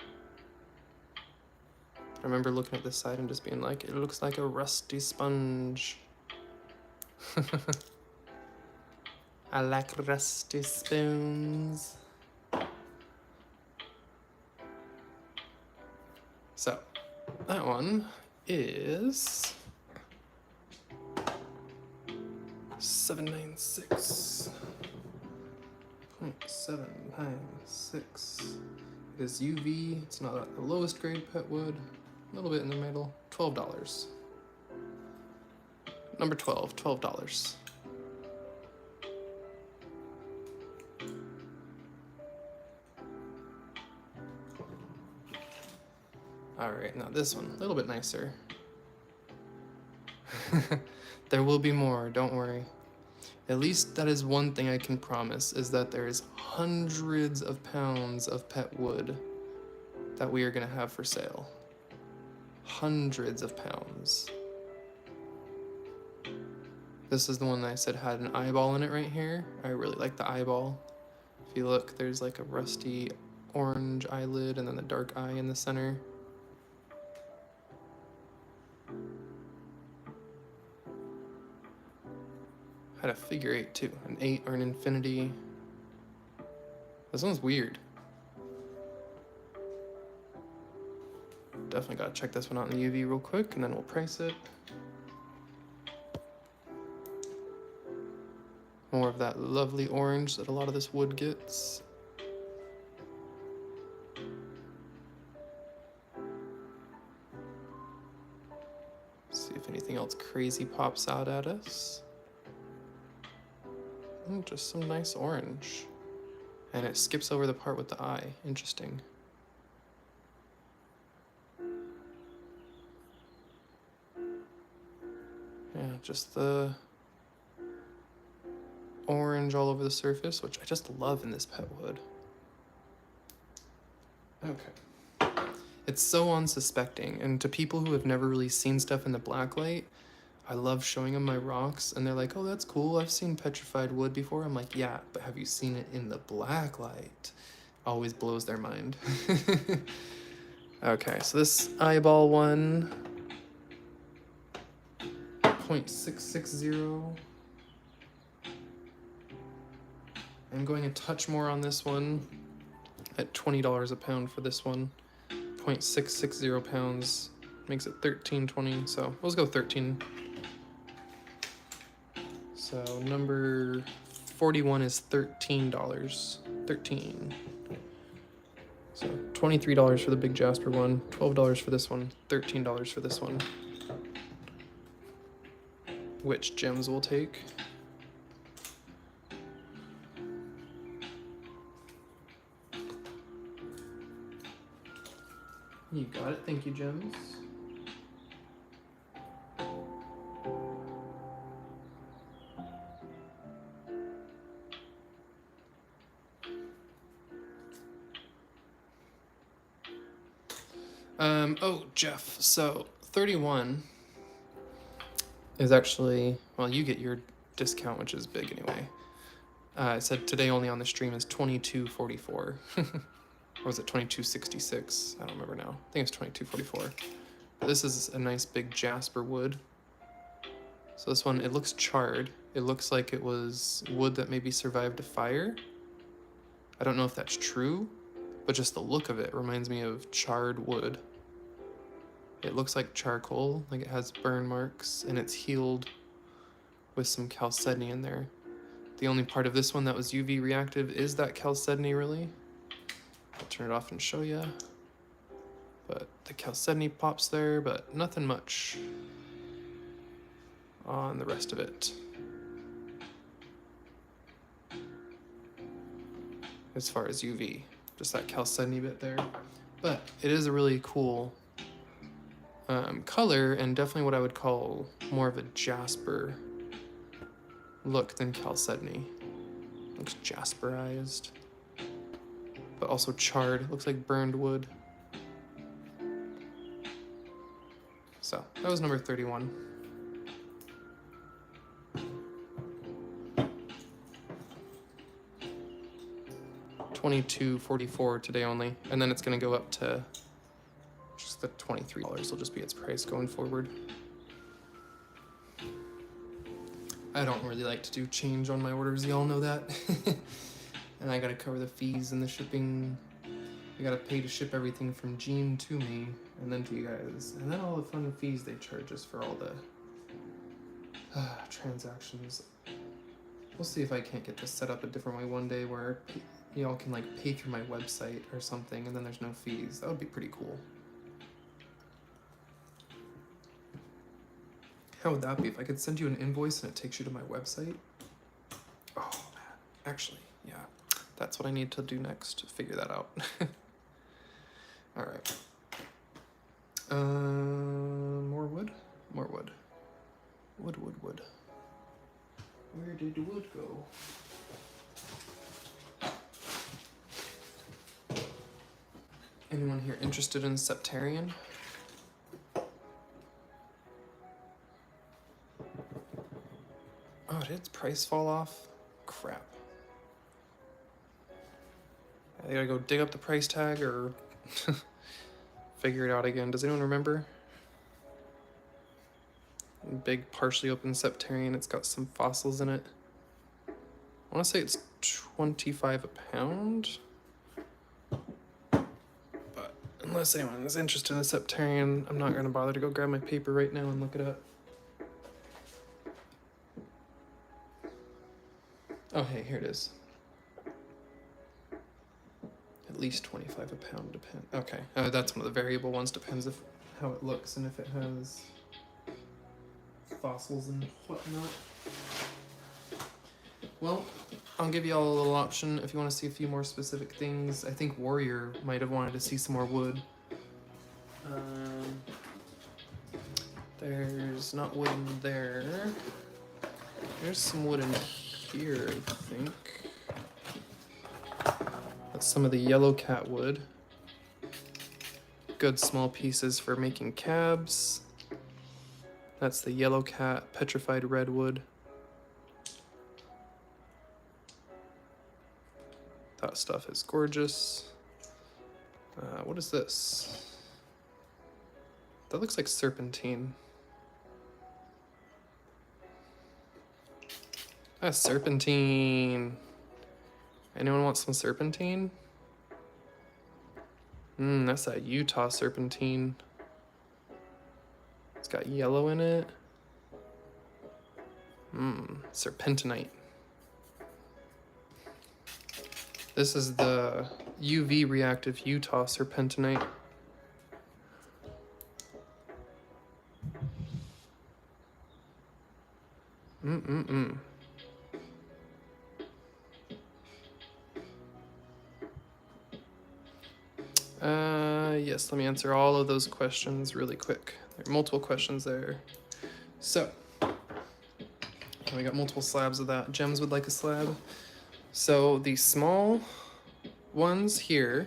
I remember looking at this side and just being like, it looks like a rusty sponge. I like rusty spoons. So, that one is 796. 0.796. It is UV. It's not the lowest grade pet wood. A little bit in the middle. $12. Number 12, $12. All right, now this one, a little bit nicer. There will be more, don't worry. At least that is one thing I can promise, is that there is hundreds of pounds of pet wood that we are gonna have for sale. Hundreds of pounds. This is the one that I said had an eyeball in it right here. I really like the eyeball. If you look, there's like a rusty orange eyelid and then the dark eye in the center. Had a figure 8 too, an 8 or an infinity. This one's weird. Definitely gotta check this one out in the UV real quick and then we'll price it. More of that lovely orange that a lot of this wood gets. See if anything else crazy pops out at us. Just some nice orange. And it skips over the part with the eye. Interesting. Yeah, just the orange all over the surface, which I just love in this pet wood. Okay. It's so unsuspecting, and to people who have never really seen stuff in the blacklight, I love showing them my rocks, and they're like, oh, that's cool, I've seen petrified wood before. I'm like, yeah, but have you seen it in the blacklight? Always blows their mind. Okay, so this eyeball one, 0.660. I'm going a touch more on this one at $20 a pound for this one. 0.660 pounds makes it $13.20, so let's go 13. So number 41 is $13. 13. So $23 for the big Jasper one, $12 for this one, $13 for this one. Which gems we'll take? You got it, thank you, gems. Oh, Jeff, so 31 is actually, well, you get your discount, which is big anyway. I said today only on the stream is 22.44. Or was it 22.66? I don't remember now. I think it's 22.44. This is a nice big jasper wood. So this one, it looks charred. It looks like it was wood that maybe survived a fire. I don't know if that's true, but just the look of it reminds me of charred wood. It looks like charcoal, like it has burn marks, and it's healed with some chalcedony in there. The only part of this one that was UV reactive is that chalcedony, really. I'll turn it off and show you. But the chalcedony pops there, but nothing much on the rest of it. As far as UV, just that chalcedony bit there. But it is a really cool color, and definitely what I would call more of a jasper look than chalcedony. Looks jasperized, but also charred. Looks like burned wood. So that was number 31. $22.44 today only, and then it's gonna go up to just the $23 will just be its price going forward. I don't really like to do change on my orders, y'all know that. And I gotta cover the fees and the shipping. I gotta pay to ship everything from Gene to me, and then to you guys. And then all the fun fees they charge us for all the transactions. We'll see if I can't get this set up a different way one day where y'all can like pay through my website or something and then there's no fees. That would be pretty cool. How would that be if I could send you an invoice and it takes you to my website? Oh man, actually, yeah, that's what I need to do next to figure that out. All right. More wood? More wood. Wood. Where did the wood go? Anyone here interested in Septarian? Oh, did its price fall off? Crap. I gotta go dig up the price tag or figure it out again. Does anyone remember? Big partially open Septarian. It's got some fossils in it. I want to say it's 25 a pound. But unless anyone is interested in the Septarian, I'm not going to bother to go grab my paper right now and look it up. Oh, hey, here it is. At least 25 a pound. Okay, that's one of the variable ones. Depends if how it looks and if it has fossils and whatnot. Well, I'll give you all a little option if you want to see a few more specific things. I think Warrior might have wanted to see some more wood. There's not wood in there. There's some wood in here, I think. That's some of the yellow cat wood. Good small pieces for making cabs. That's the yellow cat petrified redwood. That stuff is gorgeous. What is this? That looks like serpentine. That's serpentine. Anyone want some serpentine? That's that Utah serpentine. It's got yellow in it. Serpentinite. This is the UV reactive Utah serpentinite. Yes, let me answer all of those questions really quick. There are multiple questions there. So, we got multiple slabs of that. Gems would like a slab. So the small ones here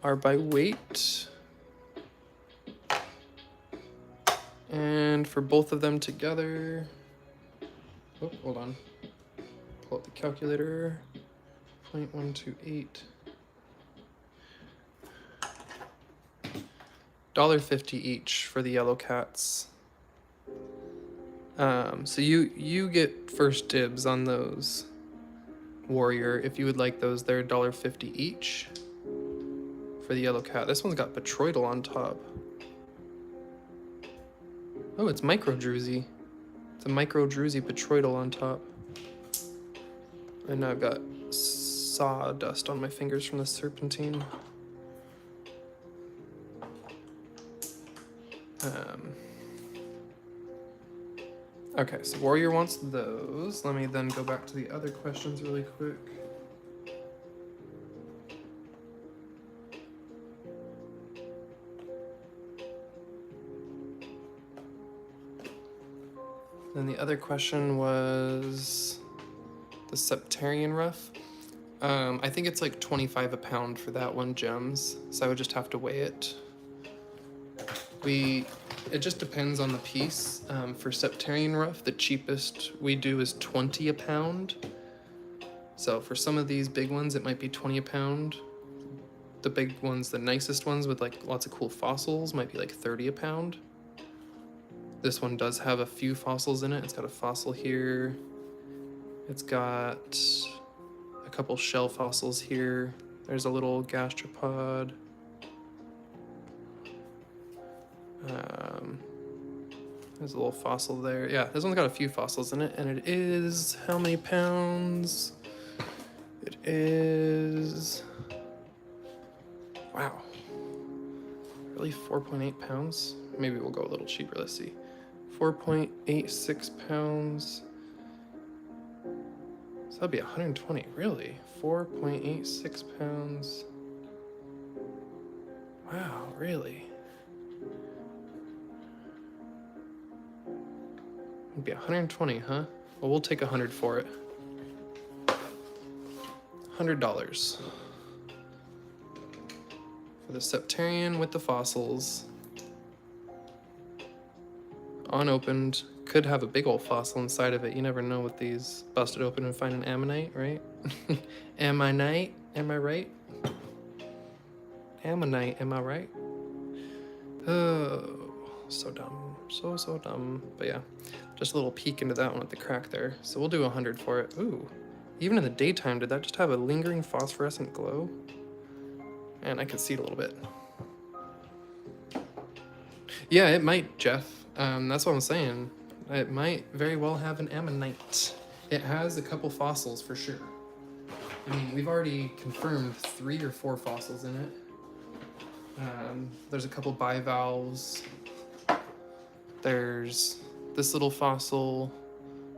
are by weight. And for both of them together, oh, hold on. Pull up the calculator. 0.128. $1.50 each for the yellow cats. So you get first dibs on those, Warrior. If you would like those, they're $1.50 each for the yellow cat. This one's got Petroidal on top. Oh, it's Micro Druzy. It's a Micro Druzy Petroidal on top. And I've got sawdust on my fingers from the serpentine. Okay, so Warrior wants those. Let me then go back to the other questions really quick. Then the other question was the Septarian Ruff. I think it's like 25 a pound for that one, gems. So I would just have to weigh it. It just depends on the piece. For Septarian Ruff, the cheapest we do is 20 a pound. So for some of these big ones, it might be 20 a pound. The big ones, the nicest ones with like lots of cool fossils, might be like 30 a pound. This one does have a few fossils in it. It's got a fossil here. It's got a couple shell fossils here. There's a little gastropod. There's a little fossil there. Yeah, this one's got a few fossils in it, and it is how many pounds? It is, wow, really 4.8 pounds? Maybe we'll go a little cheaper, let's see. 4.86 pounds. So that'd be 120, really? 4.86 pounds. Wow, really? It'd be 120, huh? Well, we'll take 100 for it. $100 for the Septarian with the fossils. Unopened. Could have a big old fossil inside of it. You never know with these. Bust it open and find an ammonite, right? Ammonite, am I right? Ammonite, am I right? Oh, so dumb. So dumb. But yeah, just a little peek into that one with the crack there. So we'll do 100 for it. Ooh, even in the daytime, did that just have a lingering phosphorescent glow? And I can see it a little bit. Yeah, it might, Jeff. That's what I'm saying. It might very well have an ammonite. It has a couple fossils for sure. I mean, we've already confirmed 3 or 4 fossils in it. There's a couple bivalves. There's this little fossil,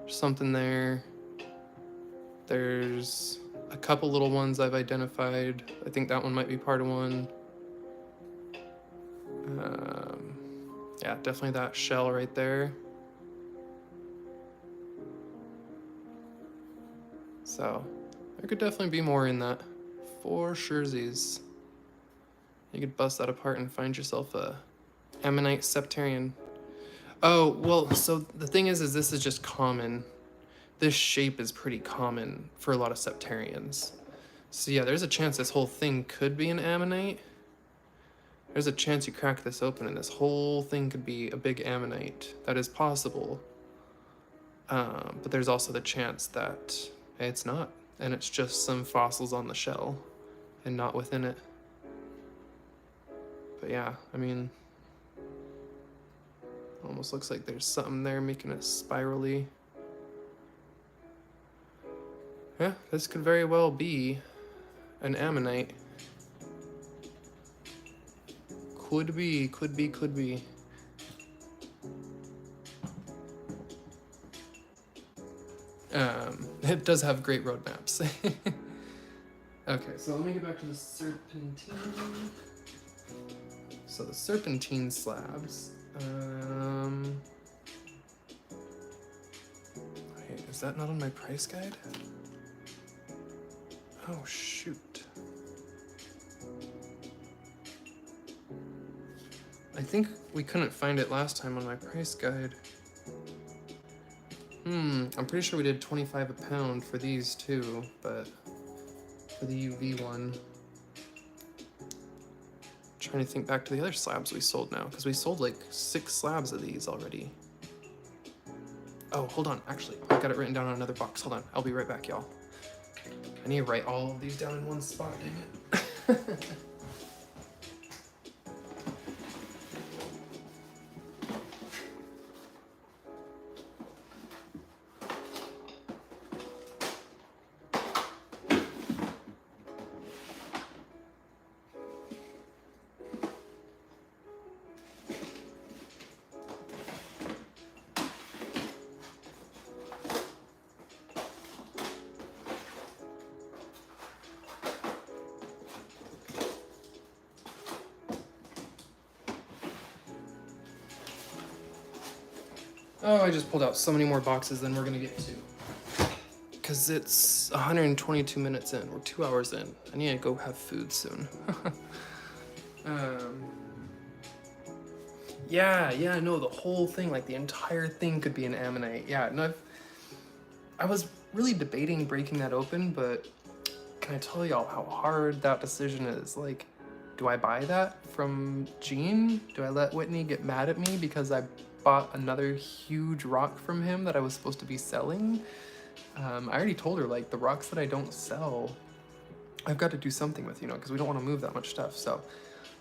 something there. There's a couple little ones I've identified. I think that one might be part of one. Yeah, definitely that shell right there. So there could definitely be more in that, for surezies. You could bust that apart and find yourself a ammonite septarian. Oh, well, so the thing is this is just common. This shape is pretty common for a lot of septarians. So yeah, there's a chance this whole thing could be an ammonite. There's a chance you crack this open and this whole thing could be a big ammonite. That is possible. But there's also the chance that it's not, and it's just some fossils on the shell and not within it. But yeah, I mean, almost looks like there's something there making it spirally. Yeah, this could very well be an ammonite. Could be. It does have great roadmaps. Okay, so let me get back to the serpentine. So the serpentine slabs. Wait, is that not on my price guide? Oh, shoot. I think we couldn't find it last time on my price guide. I'm pretty sure we did 25 a pound for these too, but for the UV one. Trying to think back to the other slabs we sold now, because we sold like 6 slabs of these already. Oh, hold on. Actually, I got it written down on another box. Hold on. I'll be right back, y'all. I need to write all of these down in one spot, dang it. Oh, I just pulled out so many more boxes than we're gonna get to. Because it's 122 minutes in, we're 2 hours in. I need to go have food soon. Yeah, no, the whole thing, like the entire thing could be an ammonite. Yeah, no, I was really debating breaking that open, but can I tell y'all how hard that decision is? Like, do I buy that from Gene? Do I let Whitney get mad at me because I bought another huge rock from him that I was supposed to be selling? I already told her, like, the rocks that I don't sell, I've got to do something with, you know, because we don't want to move that much stuff. So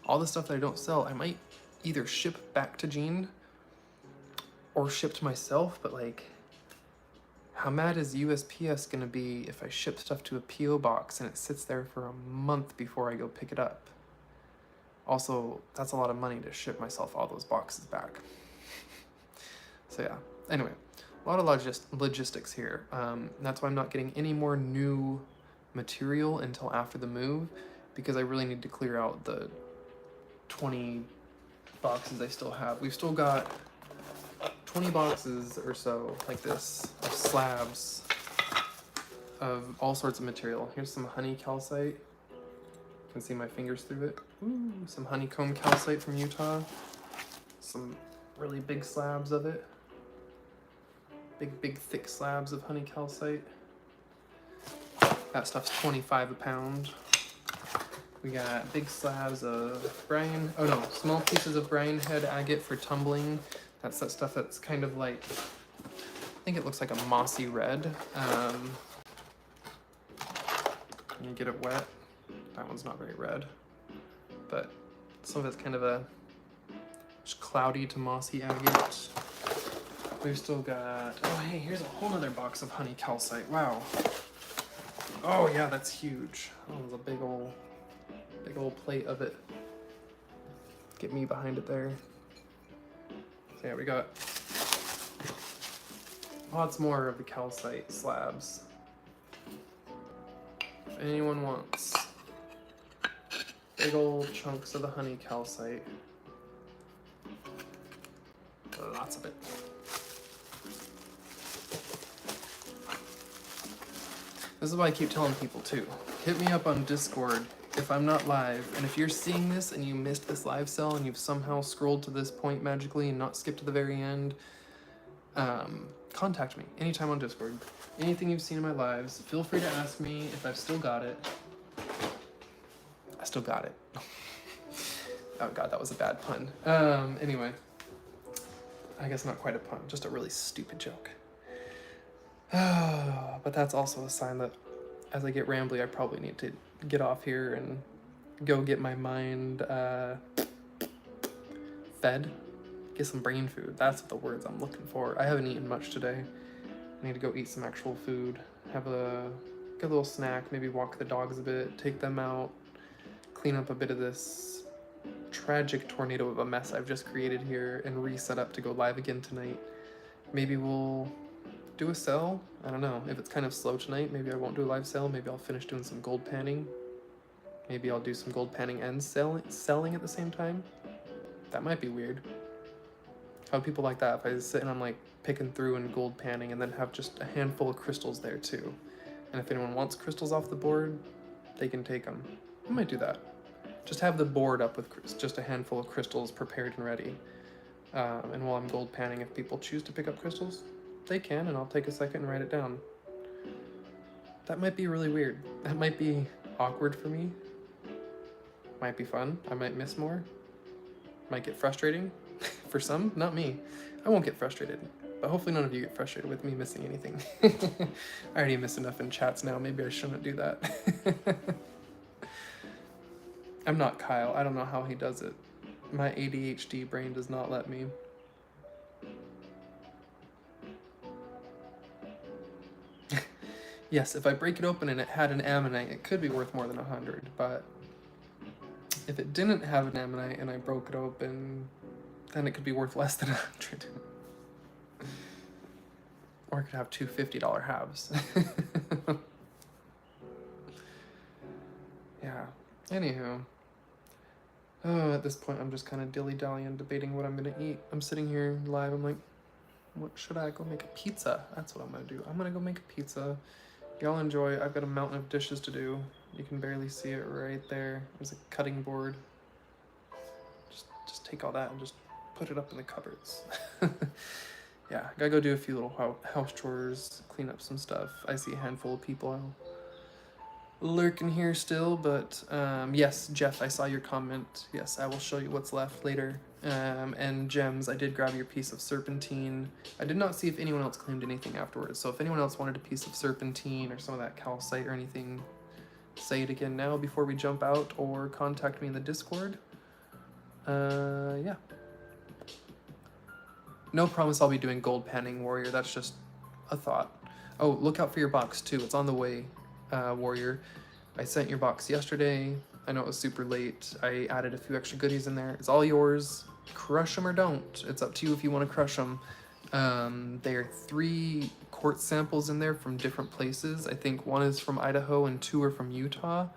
all the stuff that I don't sell, I might either ship back to Gene or ship to myself, but like, how mad is USPS gonna be if I ship stuff to a PO box and it sits there for a month before I go pick it up? Also, that's a lot of money to ship myself all those boxes back. So yeah, anyway, a lot of logistics here. That's why I'm not getting any more new material until after the move, because I really need to clear out the 20 boxes I still have. We've still got 20 boxes or so like this of slabs of all sorts of material. Here's some honey calcite. You can see my fingers through it. Ooh, some honeycomb calcite from Utah. Some really big slabs of it. Big thick slabs of honey calcite. That stuff's 25 a pound. We got big slabs of small pieces of Brian head agate for tumbling. That's that stuff that's kind of like, I think it looks like a mossy red. You get it wet. That one's not very red, but some of it's kind of a just cloudy to mossy agate. We've still got, oh hey, here's a whole other box of honey calcite. Wow. Oh yeah, that's huge. Oh, there's a big old plate of it. Get me behind it there. So yeah, we got lots more of the calcite slabs. If anyone wants big old chunks of the honey calcite, lots of it. This is why I keep telling people too. Hit me up on Discord if I'm not live, and if you're seeing this and you missed this live cell and you've somehow scrolled to this point magically and not skipped to the very end, contact me anytime on Discord. Anything you've seen in my lives, feel free to ask me if I've still got it. I still got it. Oh god, that was a bad pun. Anyway, I guess not quite a pun, just a really stupid joke. But that's also a sign that as I get rambly, I probably need to get off here and go get my mind fed. Get some brain food. That's the words I'm looking for. I haven't eaten much today. I need to go eat some actual food. Get a little snack, maybe walk the dogs a bit, take them out, clean up a bit of this tragic tornado of a mess I've just created here, and reset up to go live again tonight. Maybe we'll do a sell. I don't know. If it's kind of slow tonight, maybe I won't do a live sell. Maybe I'll finish doing some gold panning. Maybe I'll do some gold panning and selling at the same time. That might be weird. How people like that if I sit and I'm like picking through and gold panning and then have just a handful of crystals there too. And if anyone wants crystals off the board, they can take them. I might do that. just have the board up with just a handful of crystals prepared and ready. And while I'm gold panning, if people choose to pick up crystals, they can, and I'll take a second and write it down. That might be really weird. That might be awkward for me. Might be fun. I might miss more. Might get frustrating for some, not me. I won't get frustrated, but hopefully none of you get frustrated with me missing anything. I already miss enough in chats now. Maybe I shouldn't do that. I'm not Kyle. I don't know how he does it. My ADHD brain does not let me. Yes, if I break it open and it had an ammonite, it could be worth more than 100, but if it didn't have an ammonite and I broke it open, then it could be worth less than 100. Or I could have two $50 halves. Yeah, anywho. Oh, at this point I'm just kind of dilly-dallying, debating what I'm gonna eat. I'm sitting here live, I'm like, what should I go make? A pizza? That's what I'm gonna do. I'm gonna go make a pizza. Y'all enjoy. I've got a mountain of dishes to do. You can barely see it right there. There's a cutting board. Just take all that and just put it up in the cupboards. Yeah, gotta go do a few little house chores, clean up some stuff. I see a handful of people lurking here still, but yes, Jeff, I saw your comment. Yes, I will show you what's left later. And Gems, I did grab your piece of serpentine. I did not see if anyone else claimed anything afterwards, so if anyone else wanted a piece of serpentine or some of that calcite or anything, say it again now before we jump out, or contact me in the Discord. Yeah. No promise I'll be doing gold panning, Warrior, that's just a thought. Oh, look out for your box too, it's on the way, Warrior. I sent your box yesterday. I know it was super late. I added a few extra goodies in there. It's all yours. Crush them or don't. It's up to you if you want to crush them. There are 3 quartz samples in there from different places. I think 1 is from Idaho and 2 are from Utah.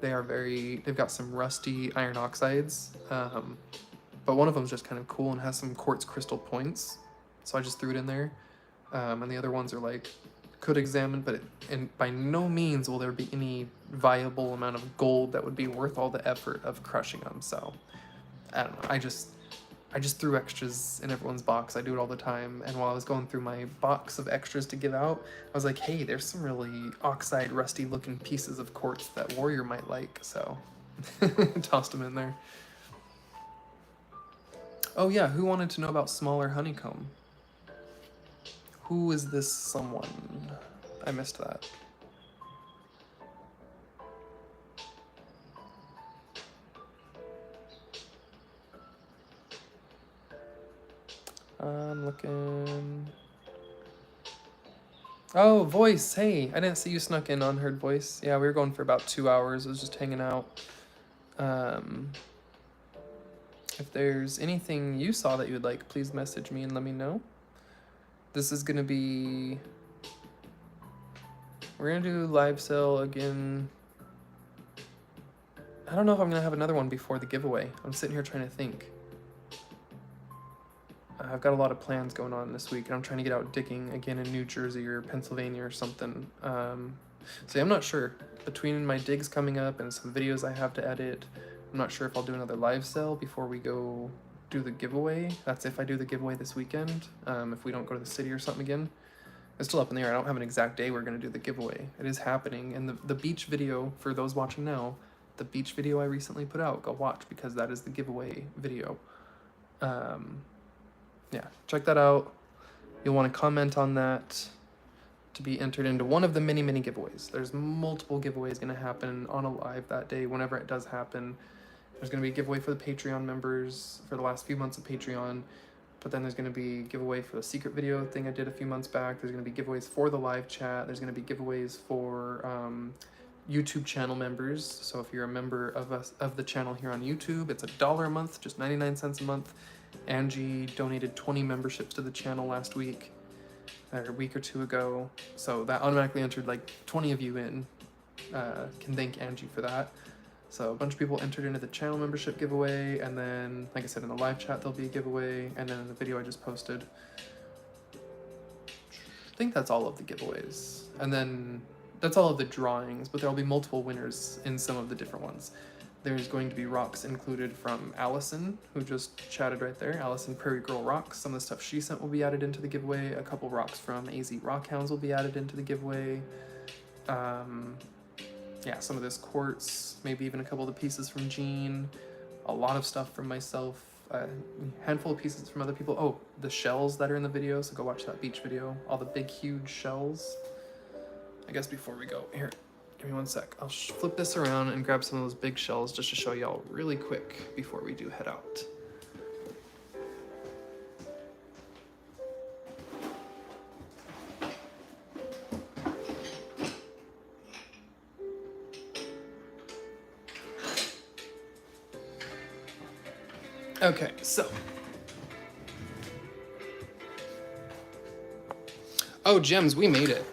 They've got some rusty iron oxides. But one of them is just kind of cool and has some quartz crystal points. So I just threw it in there. And the other ones are like, could examine, but and by no means will there be any viable amount of gold that would be worth all the effort of crushing them. So I don't know. I just threw extras in everyone's box. I do it all the time. And while I was going through my box of extras to give out, I was like, hey, there's some really oxide, rusty looking pieces of quartz that Warrior might like. So tossed them in there. Oh yeah, who wanted to know about smaller honeycomb? Who is this someone? I missed that. I'm looking. Oh, Voice, hey, I didn't see you snuck in on Heard Voice. Yeah, we were going for about 2 hours. I was just hanging out. If there's anything you saw that you would like, please message me and let me know. This is gonna be... We're gonna do live sale again. I don't know if I'm gonna have another one before the giveaway. I'm sitting here trying to think. I've got a lot of plans going on this week, and I'm trying to get out digging again in New Jersey or Pennsylvania or something. So I'm not sure. Between my digs coming up and some videos I have to edit, I'm not sure if I'll do another live sale before we go do the giveaway. That's if I do the giveaway this weekend. If we don't go to the city or something again. It's still up in the air. I don't have an exact day we're going to do the giveaway. It is happening. And the beach video, for those watching now, the beach video I recently put out, go watch, because that is the giveaway video. Yeah, check that out. You'll want to comment on that to be entered into one of the many, many giveaways. There's multiple giveaways going to happen on a live that day, whenever it does happen. There's going to be a giveaway for the Patreon members for the last few months of Patreon. But then there's going to be a giveaway for the secret video thing I did a few months back. There's going to be giveaways for the live chat. There's going to be giveaways for YouTube channel members. So if you're a member of the channel here on YouTube, it's $1 a month, just 99 cents a month. Angie donated 20 memberships to the channel last week, or a week or 2 ago. So that automatically entered like 20 of you in. Can thank Angie for that. So a bunch of people entered into the channel membership giveaway, and then, like I said, in the live chat there'll be a giveaway, and then in the video I just posted. I think that's all of the giveaways. And then that's all of the drawings, but there'll be multiple winners in some of the different ones. There's going to be rocks included from Allison, who just chatted right there. Allison Prairie Girl Rocks. Some of the stuff she sent will be added into the giveaway. A couple rocks from AZ Rockhounds will be added into the giveaway. Yeah, some of this quartz, maybe even a couple of the pieces from Jean. A lot of stuff from myself. A handful of pieces from other people. Oh, the shells that are in the video, so go watch that beach video. All the big, huge shells. I guess before we go, here, give me one sec. I'll flip this around and grab some of those big shells just to show y'all really quick before we do head out. Okay, so. Oh, gems, we made it.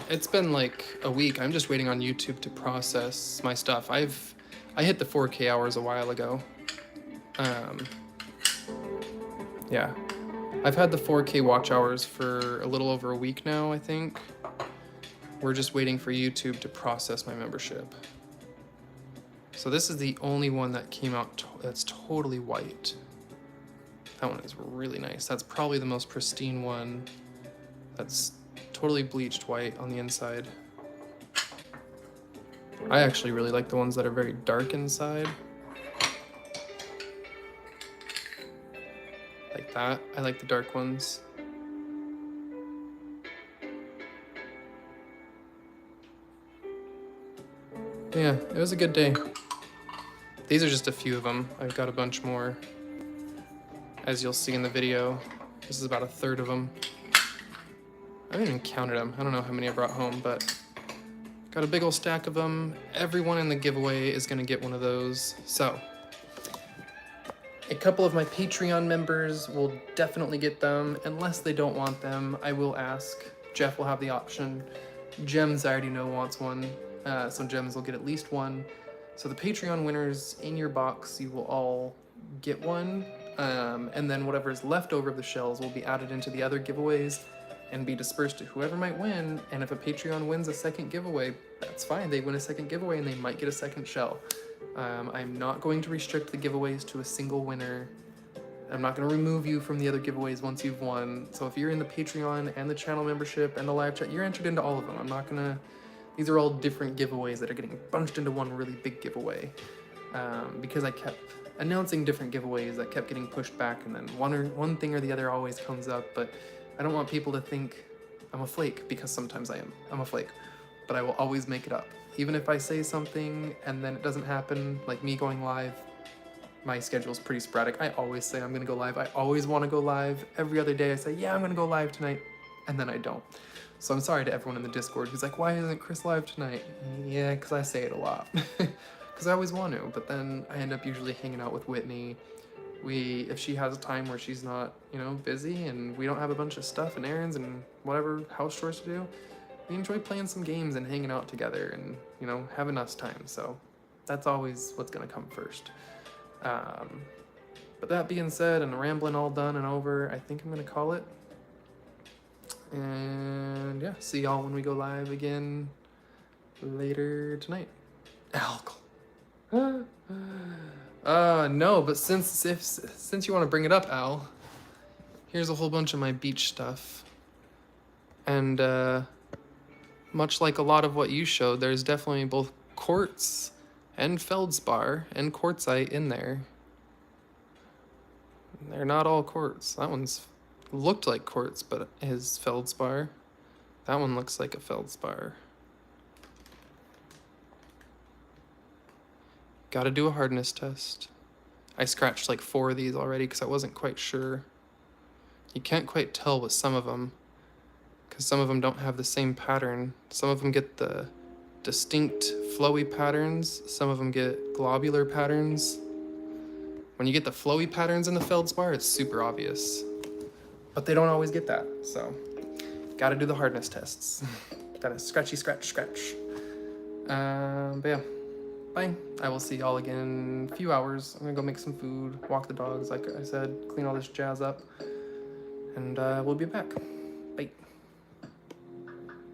It's been like a week. I'm just waiting on YouTube to process my stuff. I hit the 4K hours a while ago. Yeah. I've had the 4K watch hours for a little over a week now, I think. We're just waiting for YouTube to process my membership. So this is the only one that came out that's totally white. That one is really nice. That's probably the most pristine one. That's totally bleached white on the inside. I actually really like the ones that are very dark inside. Like that. I like the dark ones. Yeah, it was a good day. These are just a few of them. I've got a bunch more. As you'll see in the video, this is about a third of them. I haven't even counted them. I don't know how many I brought home, but got a big old stack of them. Everyone in the giveaway is gonna get one of those. So, a couple of my Patreon members will definitely get them. Unless they don't want them, I will ask. Jeff will have the option. Gems, I already know, wants one. So Gems will get at least one. So the Patreon winners in your box, you will all get one. And then whatever's left over of the shells will be added into the other giveaways and be dispersed to whoever might win. And if a Patreon wins a second giveaway, that's fine. They win a second giveaway and they might get a second shell. I'm not going to restrict the giveaways to a single winner. I'm not going to remove you from the other giveaways once you've won. So if you're in the Patreon and the channel membership and the live chat, you're entered into all of them. I'm not going to... These are all different giveaways that are getting bunched into one really big giveaway. Because I kept announcing different giveaways that kept getting pushed back, and then one thing or the other always comes up. But I don't want people to think I'm a flake, because sometimes I am. I'm a flake. But I will always make it up. Even if I say something and then it doesn't happen, like me going live, my schedule's pretty sporadic. I always say I'm gonna go live. I always wanna go live. Every other day I say, yeah, I'm gonna go live tonight, and then I don't. So I'm sorry to everyone in the Discord who's like, why isn't Chris live tonight? Yeah, because I say it a lot. Because I always want to, but then I end up usually hanging out with Whitney. If she has a time where she's not, busy, and we don't have a bunch of stuff and errands and whatever house chores to do, we enjoy playing some games and hanging out together and, having us time. So that's always what's going to come first. But that being said, and the rambling all done and over, I think I'm going to call it. And yeah, see y'all when we go live again later tonight. Alcohol. No, but since you want to bring it up, Al, here's a whole bunch of my beach stuff. And much like a lot of what you showed, there's definitely both quartz and feldspar and quartzite in there. They're not all quartz. That one's looked like quartz, but is feldspar. That one looks like a feldspar. Gotta do a hardness test. I scratched like 4 of these already because I wasn't quite sure. You can't quite tell with some of them because some of them don't have the same pattern. Some of them get the distinct flowy patterns. Some of them get globular patterns. When you get the flowy patterns in the feldspar, it's super obvious. But they don't always get that, so gotta do the hardness tests. Gotta scratchy, scratch, scratch. But yeah, bye. I will see y'all again in a few hours. I'm gonna go make some food, walk the dogs, like I said, clean all this jazz up, and we'll be back.